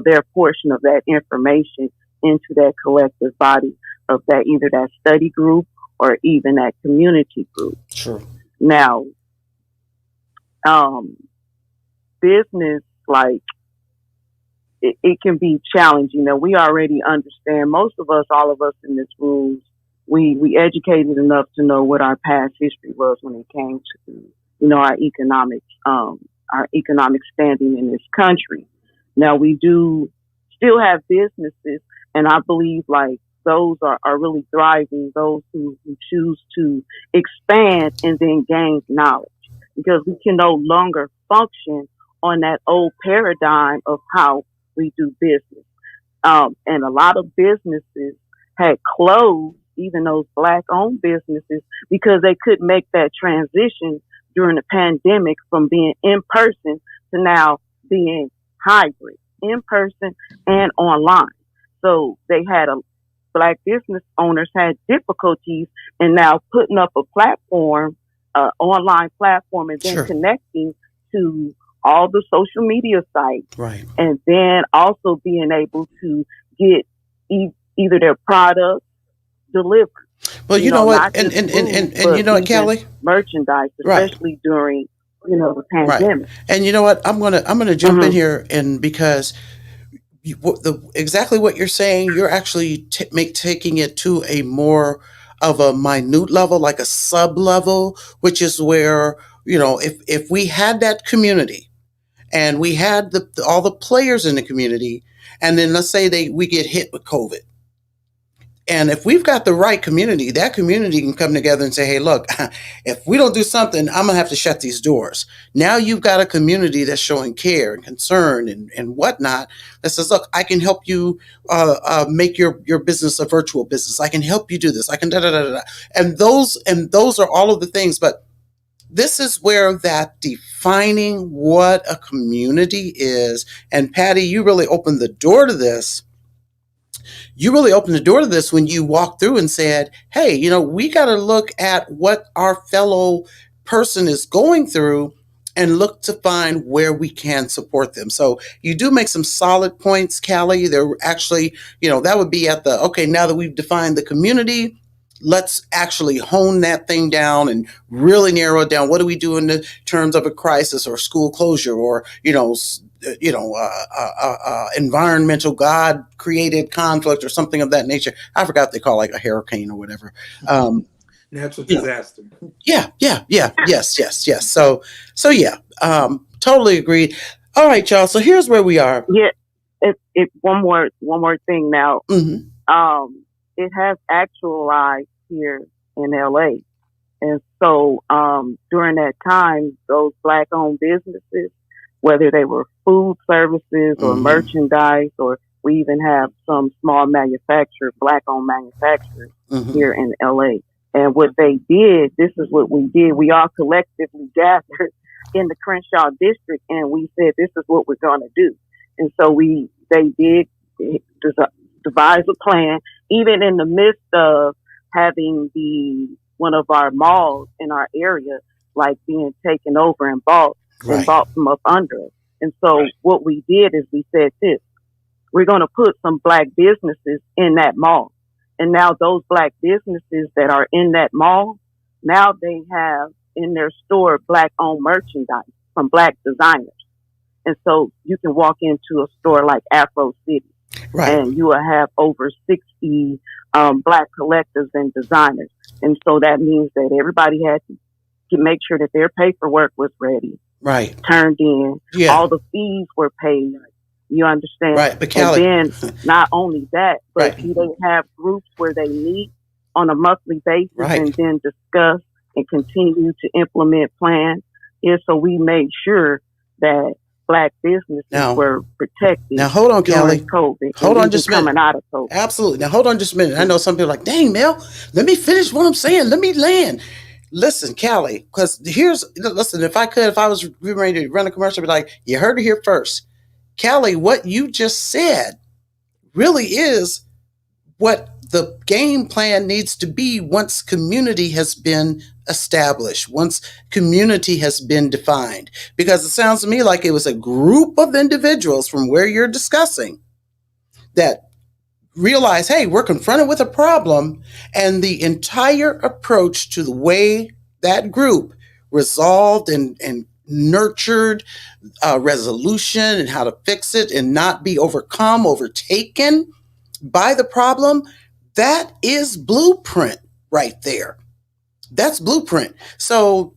their portion of that information into that collective body of that, either that study group or even that community group. Sure. Now, business, like, it can be challenging. We already understand, most of us, all of us in this room, we educated enough to know what our past history was when it came to, our economic standing in this country. Now, we do still have businesses, and I believe like those are really thriving, those who choose to expand and then gain knowledge, because we can no longer function on that old paradigm of how we do business. And a lot of businesses had closed, even those Black-owned businesses, because they couldn't make that transition during the pandemic from being in person to now being hybrid, in person and online. So they had Black business owners had difficulties in now putting up a platform, online platform, and then Sure. connecting to all the social media sites, Right. and then also being able to get either their products delivered. Well, you know what, not and just and food, you know what, but even Callie? merchandise, Right. especially during the pandemic. And you know what? I'm gonna jump in Mhm. here, and because exactly what you're saying, you're actually taking it to a more of a minute level, like a sub level, which is where if we had that community and we had all the players in the community, and then let's say we get hit with COVID. And if we've got the right community, that community can come together and say, hey, look, if we don't do something, I'm going to have to shut these doors. Now you've got a community that's showing care and concern and whatnot that says, look, I can help you make your business a virtual business. I can help you do this. I can da da da da. And those are all of the things. But this is where that defining what a community is. And Patty, you really opened the door to this. You really opened the door to this when you walked through and said, hey, we got to look at what our fellow person is going through and look to find where we can support them. So you do make some solid points, Callie. They're actually, that would be okay, now that we've defined the community, let's actually hone that thing down and really narrow it down. What do we do in the terms of a crisis or school closure or, environmental God created conflict or something of that nature. I forgot they call like a hurricane or whatever. Natural disaster. Yeah. Yes. So yeah, totally agreed. All right, y'all. So here's where we are. Yeah. It one more thing now. Mm-hmm. It has actualized here in LA. And so during that time, those Black-owned businesses, whether they were food services or Mm-hmm. merchandise, or we even have some small manufacturers, Black-owned manufacturers Mm-hmm. here in LA. And what they did, this is what we did. We all collectively gathered in the Crenshaw district, and we said, this is what we're going to do. And so they did devise a plan, even in the midst of having one of our malls in our area, like being taken over and bought from up under us. And so what we did is we said this, we're going to put some Black businesses in that mall. And now those Black businesses that are in that mall, now they have in their store Black-owned merchandise from Black designers. And so you can walk into a store like Afro City, and you will have over 60 Black collectors and designers. And so that means that everybody had to make sure that their paperwork was ready, turned in, all the fees were paid. You understand? Right. But Callie, and then not only that, but do they have groups where they meet on a monthly basis and then discuss and continue to implement plans? So we made sure that Black businesses were protected. Now hold on, Callie. COVID. Hold on just a minute. Coming out of COVID. Absolutely. Now hold on just a minute. I know some people are like, dang, Mel, let me finish what I'm saying. Let me land. Listen, Callie, because if I was ready to run a commercial, I'd be like, you heard it here first. Callie, what you just said really is what the game plan needs to be once community has been established, once community has been defined. Because it sounds to me like it was a group of individuals from where you're discussing that realize, hey, we're confronted with a problem, and the entire approach to the way that group resolved and nurtured resolution and how to fix it and not be overtaken by the problem, that is blueprint right there. That's blueprint. So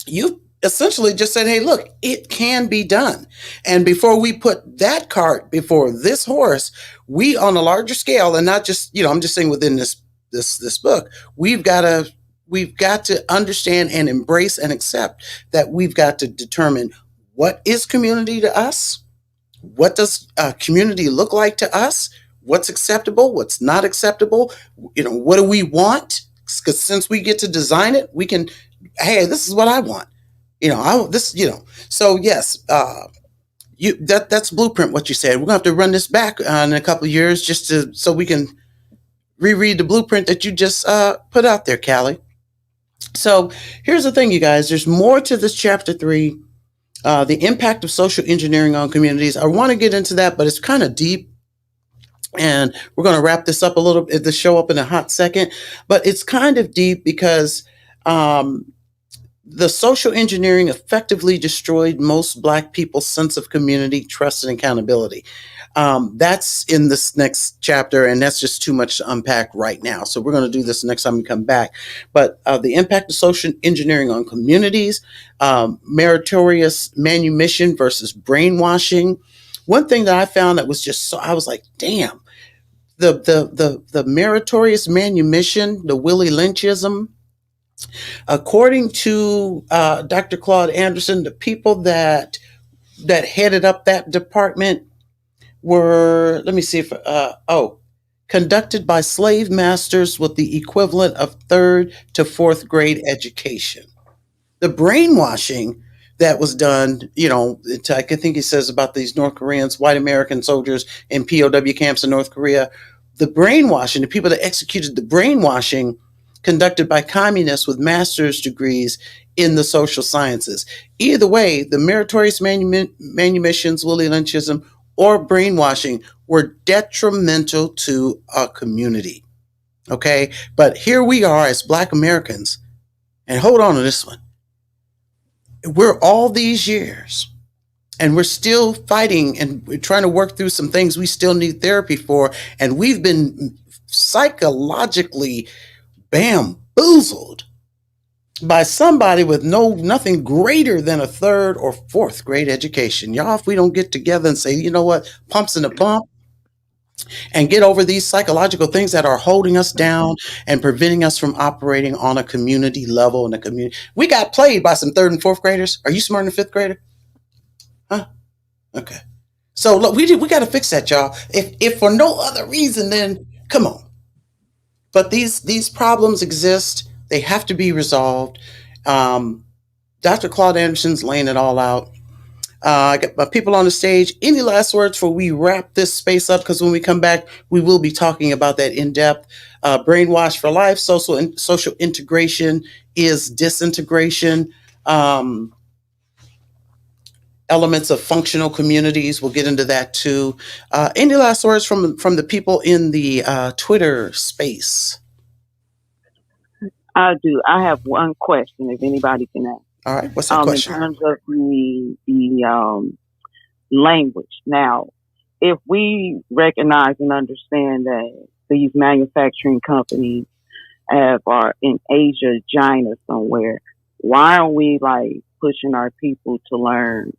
you essentially just said, hey, look, it can be done. And before we put that cart before this horse, we on a larger scale, and not just, I'm just saying within this book, we've got to understand and embrace and accept that we've got to determine what is community to us, what does community look like to us, what's acceptable, what's not acceptable, what do we want? Because since we get to design it, we can, hey, this is what I want. So yes, that's blueprint. What you said, we're gonna have to run this back in a couple of years so we can reread the blueprint that you just put out there, Callie. So here's the thing, you guys. There's more to this chapter 3, the impact of social engineering on communities. I want to get into that, but it's kind of deep. And we're going to wrap this up a little bit, the show up in a hot second, but it's kind of deep because the social engineering effectively destroyed most Black people's sense of community, trust, and accountability. That's in this next chapter, and that's just too much to unpack right now. So we're going to do this next time we come back. But the impact of social engineering on communities, meritorious manumission versus brainwashing. One thing that I found that was just I was like, damn, the meritorious manumission, the Willie Lynchism. According to Dr. Claud Anderson, the people that headed up that department were, let me see if, conducted by slave masters with the equivalent of 3rd to 4th grade education. The brainwashing that was done, I think he says about these North Koreans, white American soldiers in POW camps in North Korea, the brainwashing, the people that executed the brainwashing conducted by communists with master's degrees in the social sciences. Either way, the meritorious manumissions, Willie Lynchism, or brainwashing were detrimental to a community. Okay? But here we are as Black Americans, and hold on to this one. We're all these years, and we're still fighting, and we're trying to work through some things we still need therapy for, and we've been psychologically bamboozled by somebody with nothing greater than a 3rd or 4th grade education. Y'all, if we don't get together and say, you know what, pumps in the pump, and get over these psychological things that are holding us down and preventing us from operating on a community level in a community. We got played by some 3rd and 4th graders. Are you smarter than a 5th grader? Huh? Okay. So look, we got to fix that, y'all. If for no other reason, then come on. But these problems exist. They have to be resolved. Dr. Claud Anderson's laying it all out. I got my people on the stage. Any last words before we wrap this space up? Because when we come back, we will be talking about that in depth. Brainwash for life, social integration is disintegration. Elements of functional communities. We'll get into that too. Any last words from the people in the Twitter space? I do. I have one question, if anybody can ask. All right. What's that question? In terms of the language. Now, if we recognize and understand that these manufacturing companies are in Asia, China somewhere, why are we pushing our people to learn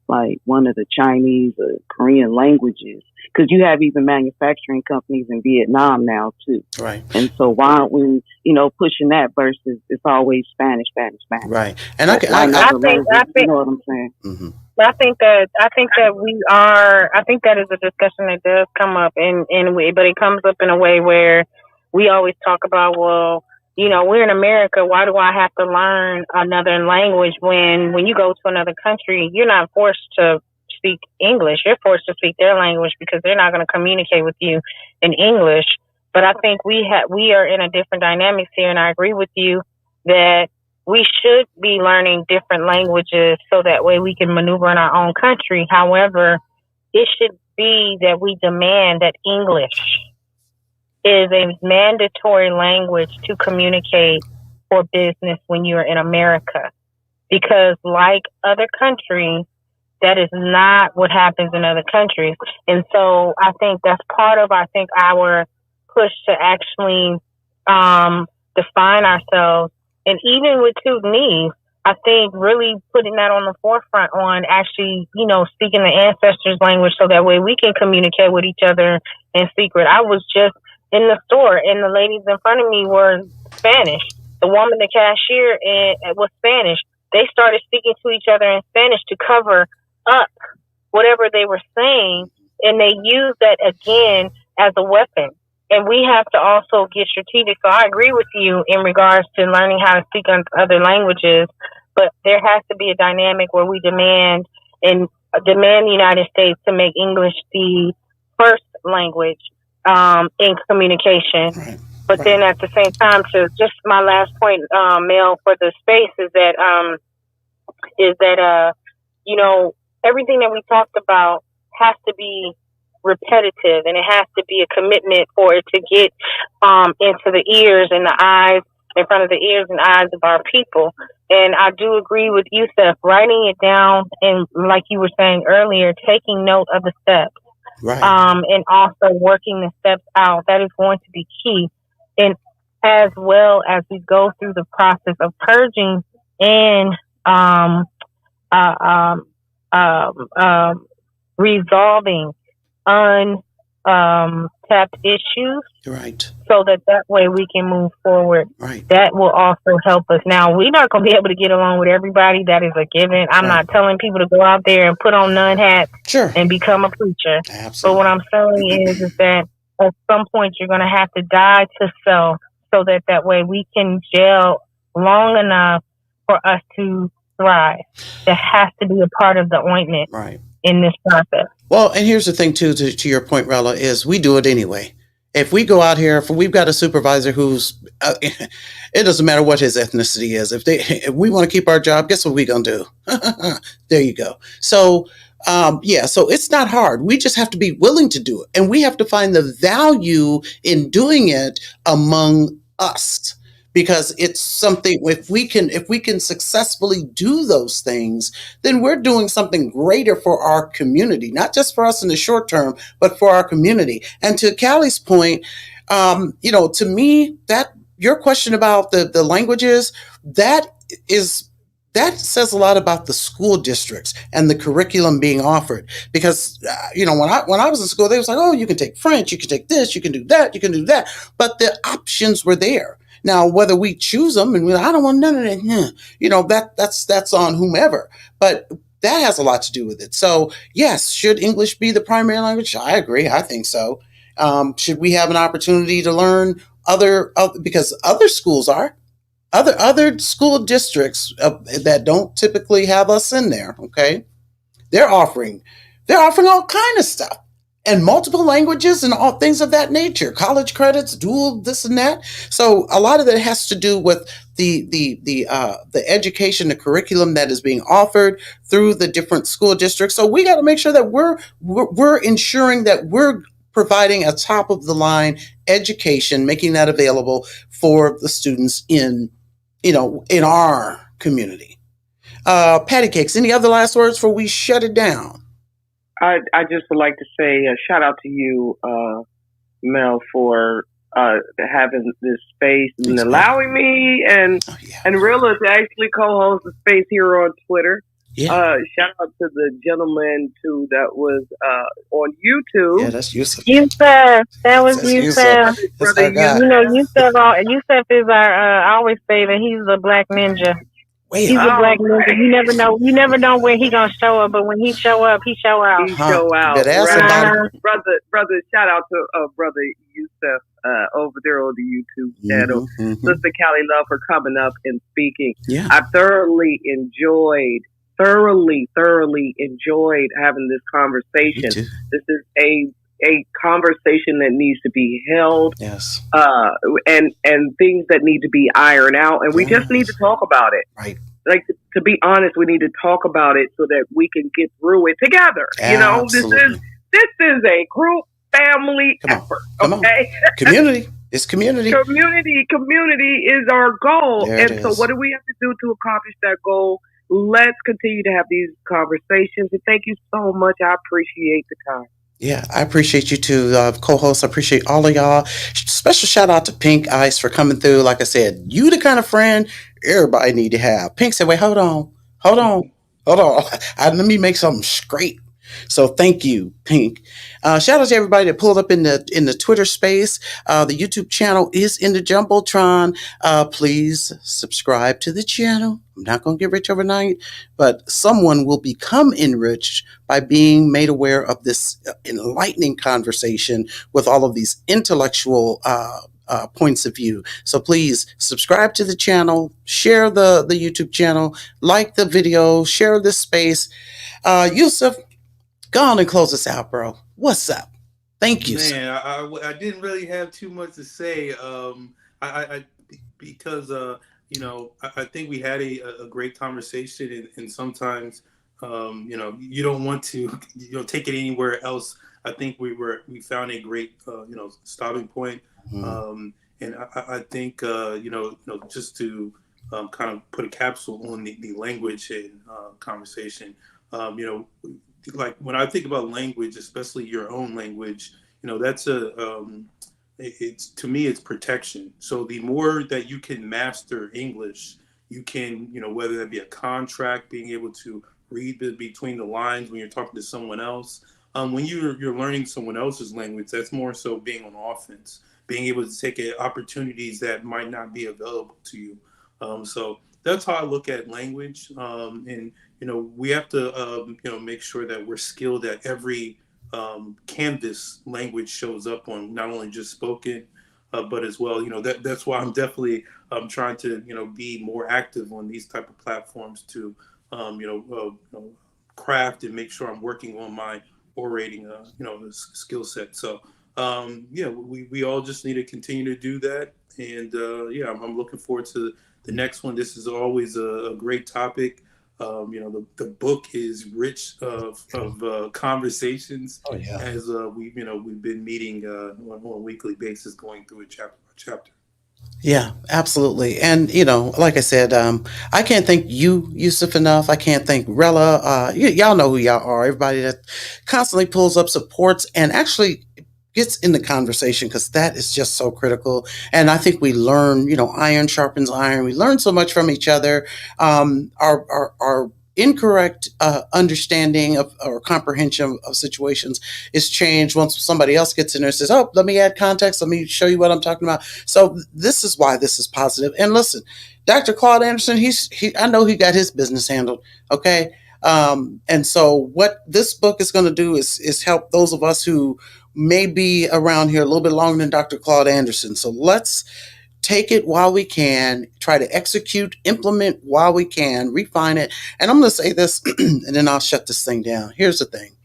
one of the Chinese or Korean languages? Because you have even manufacturing companies in Vietnam now too. Right. And so why aren't we, pushing that versus it's always Spanish. Right. And I think you know what I'm saying? Mm-hmm. I think that I think that is a discussion that does come up but it comes up in a way where we always talk about, well, we're in America. Why do I have to learn another language when you go to another country, you're not forced to speak English. You're forced to speak their language because they're not going to communicate with you in English. But I think we are in a different dynamics here, and I agree with you that we should be learning different languages so that way we can maneuver in our own country. However, it should be that we demand that English is a mandatory language to communicate for business when you're in America. Because like other countries, that is not what happens in other countries. And so I think that's part of, our push to actually define ourselves. And even with Sudanese, I think really putting that on the forefront on actually, speaking the ancestors' language so that way we can communicate with each other in secret. I was just in the store and the ladies in front of me were Spanish. The woman, the cashier, was Spanish. They started speaking to each other in Spanish to cover up whatever they were saying, and they used that again as a weapon. And we have to also get strategic. So I agree with you in regards to learning how to speak other languages, but there has to be a dynamic where we demand the United States to make English the first language in communication. Right. But then at the same time, to just my last point, Mel, for the space is that everything that we talked about has to be repetitive, and it has to be a commitment for it to get into the ears and the eyes, in front of the ears and eyes of our people. And I do agree with you, Seth, writing it down and, like you were saying earlier, taking note of the steps, right. And also working the steps out. That is going to be key. And as well as we go through the process of purging and resolving untapped issues, right? So that way we can move forward. Right. That will also help us. Now, we're not going to be able to get along with everybody. That is a given. I'm not telling people to go out there and put on nun hats and become a preacher. Absolutely. But what I'm saying is that at some point you're going to have to die to self so that way we can gel long enough for us to thrive. That has to be a part of the ointment, right, in this process. Well, and here's the thing, too, to your point, Rella, is we do it anyway. If we go out here, if we've got a supervisor who's, it doesn't matter what his ethnicity is. If we want to keep our job, guess what we're going to do? There you go. So, so it's not hard. We just have to be willing to do it. And we have to find the value in doing it among us. Because it's something, if we can successfully do those things, then we're doing something greater for our community, not just for us in the short term, but for our community. And to Callie's point, to me, that your question about the languages, that says a lot about the school districts and the curriculum being offered. Because, when I was in school, they was like, oh, you can take French, you can take this, you can do that, you can do that. But the options were there. Now, whether we choose them and I don't want none of that, that's on whomever. But that has a lot to do with it. So, yes, should English be the primary language? I agree. I think so. Should we have an opportunity to learn because other schools are, other school districts that don't typically have us in there, okay? They're offering all kind of stuff. And multiple languages and all things of that nature, college credits, dual this and that. So a lot of that has to do with the education, the curriculum that is being offered through the different school districts. So we got to make sure that we're ensuring that we're providing a top of the line education, making that available for the students in our community. Patty Cakes, any other last words before we shut it down? I just would like to say a shout out to you, Mel, for having this space and allowing me and Rilla to actually co-host the space here on Twitter. Yeah. Shout out to the gentleman too that was on YouTube. Yeah, that's Yusuf. Yusuf, that was Yusuf. Yusuf is our. I always say that he's the black ninja. He's a black ninja. You never know when he gonna show up, but when he show up, he show out. He show out. Brother, shout out to brother Yusuf over there on the YouTube channel. Sister Callie, love for coming up and speaking. Yeah. I thoroughly enjoyed thoroughly enjoyed having this conversation. Me too. This is a conversation that needs to be held, Yes. and things that need to be ironed out, and we just need to talk about it. Right. Like, to be honest, we need to talk about it so that we can get through it together. Absolutely. This is a group family effort. Come on. Community. It's community. Community is our goal. So what do we have to do to accomplish that goal? Let's continue to have these conversations. And thank you so much. I appreciate the time. Yeah, I appreciate you too, co-hosts. I appreciate all of y'all. Special shout out to Pink Ice for coming through. Like I said, you the kind of friend everybody need to have. Pink said, wait, hold on. Let me make something straight. So thank you, Pink. Shout out to everybody that pulled up in the Twitter space. The YouTube channel is in the Jumbotron. Please subscribe to the channel. I'm not going to get rich overnight, but someone will become enriched by being made aware of this enlightening conversation with all of these intellectual points of view. So please subscribe to the channel, share the YouTube channel, like the video, share this space. Yusuf, go on and close us out, bro. What's up? Thank you. Man, I didn't really have too much to say. Because I think we had a great conversation, and sometimes you don't want to take it anywhere else. I think we found a great stopping point. And I think just to kind of put a capsule on the language and conversation. Like when I think about language, especially your own language, that's it's to me, it's protection. So the more that you can master English, you can, whether that be a contract, being able to read between the lines when you're talking to someone else. When you're learning someone else's language, that's more so being on offense, being able to take opportunities that might not be available to you. So that's how I look at language. And we have to, make sure that we're skilled at every canvas language shows up on, not only just spoken, but as well. That's why I'm definitely trying to, be more active on these type of platforms to, craft and make sure I'm working on my orating, skill set. So, we all just need to continue to do that. And I'm looking forward to the next one. This is always a great topic. The book is rich of conversations. Oh, yeah. As we've been meeting on a weekly basis, going through it chapter by chapter. Yeah, absolutely. And, like I said, I can't thank you, Yusuf, enough. I can't thank Rella. Y'all know who y'all are. Everybody that constantly pulls up, supports, and actually gets in the conversation, because that is just so critical. And I think we learn, iron sharpens iron. We learn so much from each other. Our incorrect understanding of or comprehension of situations is changed once somebody else gets in there and says, oh, let me add context. Let me show you what I'm talking about. So this is why this is positive. And listen, Dr. Claud Anderson, I know he got his business handled. Okay. And so what this book is going to do is help those of us who may be around here a little bit longer than Dr. Claud Anderson. So let's take it while we can, try to execute, implement while we can, refine it. And I'm going to say this, and then I'll shut this thing down. Here's the thing.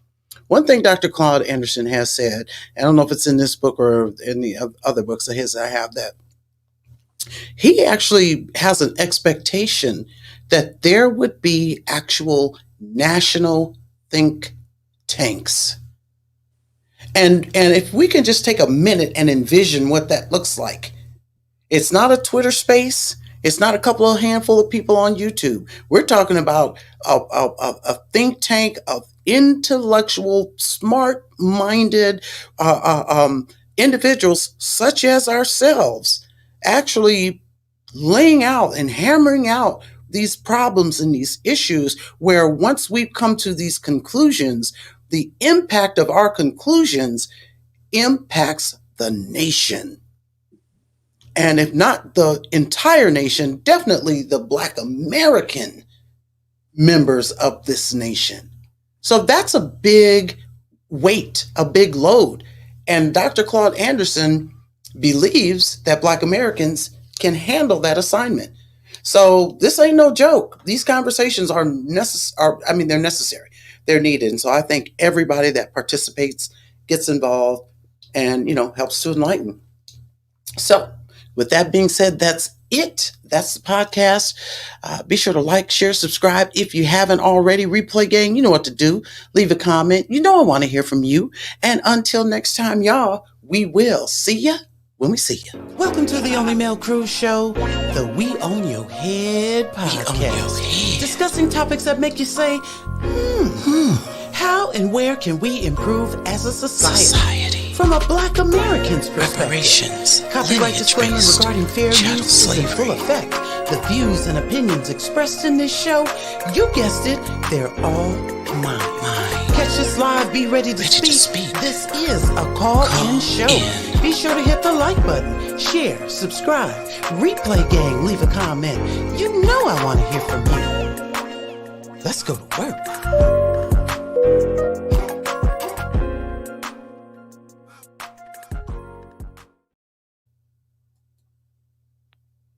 One thing Dr. Claud Anderson has said, I don't know if it's in this book or in the other books of his, I have that. He actually has an expectation that there would be actual national think tanks. And if we can just take a minute and envision what that looks like. It's not a Twitter space. It's not a couple of handful of people on YouTube. We're talking about a think tank of intellectual, smart-minded individuals such as ourselves, actually laying out and hammering out these problems and these issues, where once we come to these conclusions, the impact of our conclusions impacts the nation. And if not the entire nation, definitely the Black American members of this nation. So that's a big weight, a big load. And Dr. Claud Anderson believes that Black Americans can handle that assignment. So this ain't no joke. These conversations are necessary. I mean, they're necessary. They're needed. And so I think everybody that participates, gets involved, and, helps to enlighten. So with that being said, that's it. That's the podcast. Be sure to like, share, subscribe. If you haven't already, Replay Gang, you know what to do. Leave a comment. I want to hear from you. And until next time, y'all, we will see ya when we see you. Welcome to the Only Male Cruz Show, the We Own Your Head podcast. Discussing topics that make you say, how and where can we improve as a society? From a Black American's perspective. Copyright disclaimer regarding fair use is in full effect. The views and opinions expressed in this show, you guessed it, they're all mine. Catch us live, be ready to speak. This is a call-in show. Be sure to hit the like button, share, subscribe, Replay Gang, leave a comment. You know I want to hear from you. Let's go to work.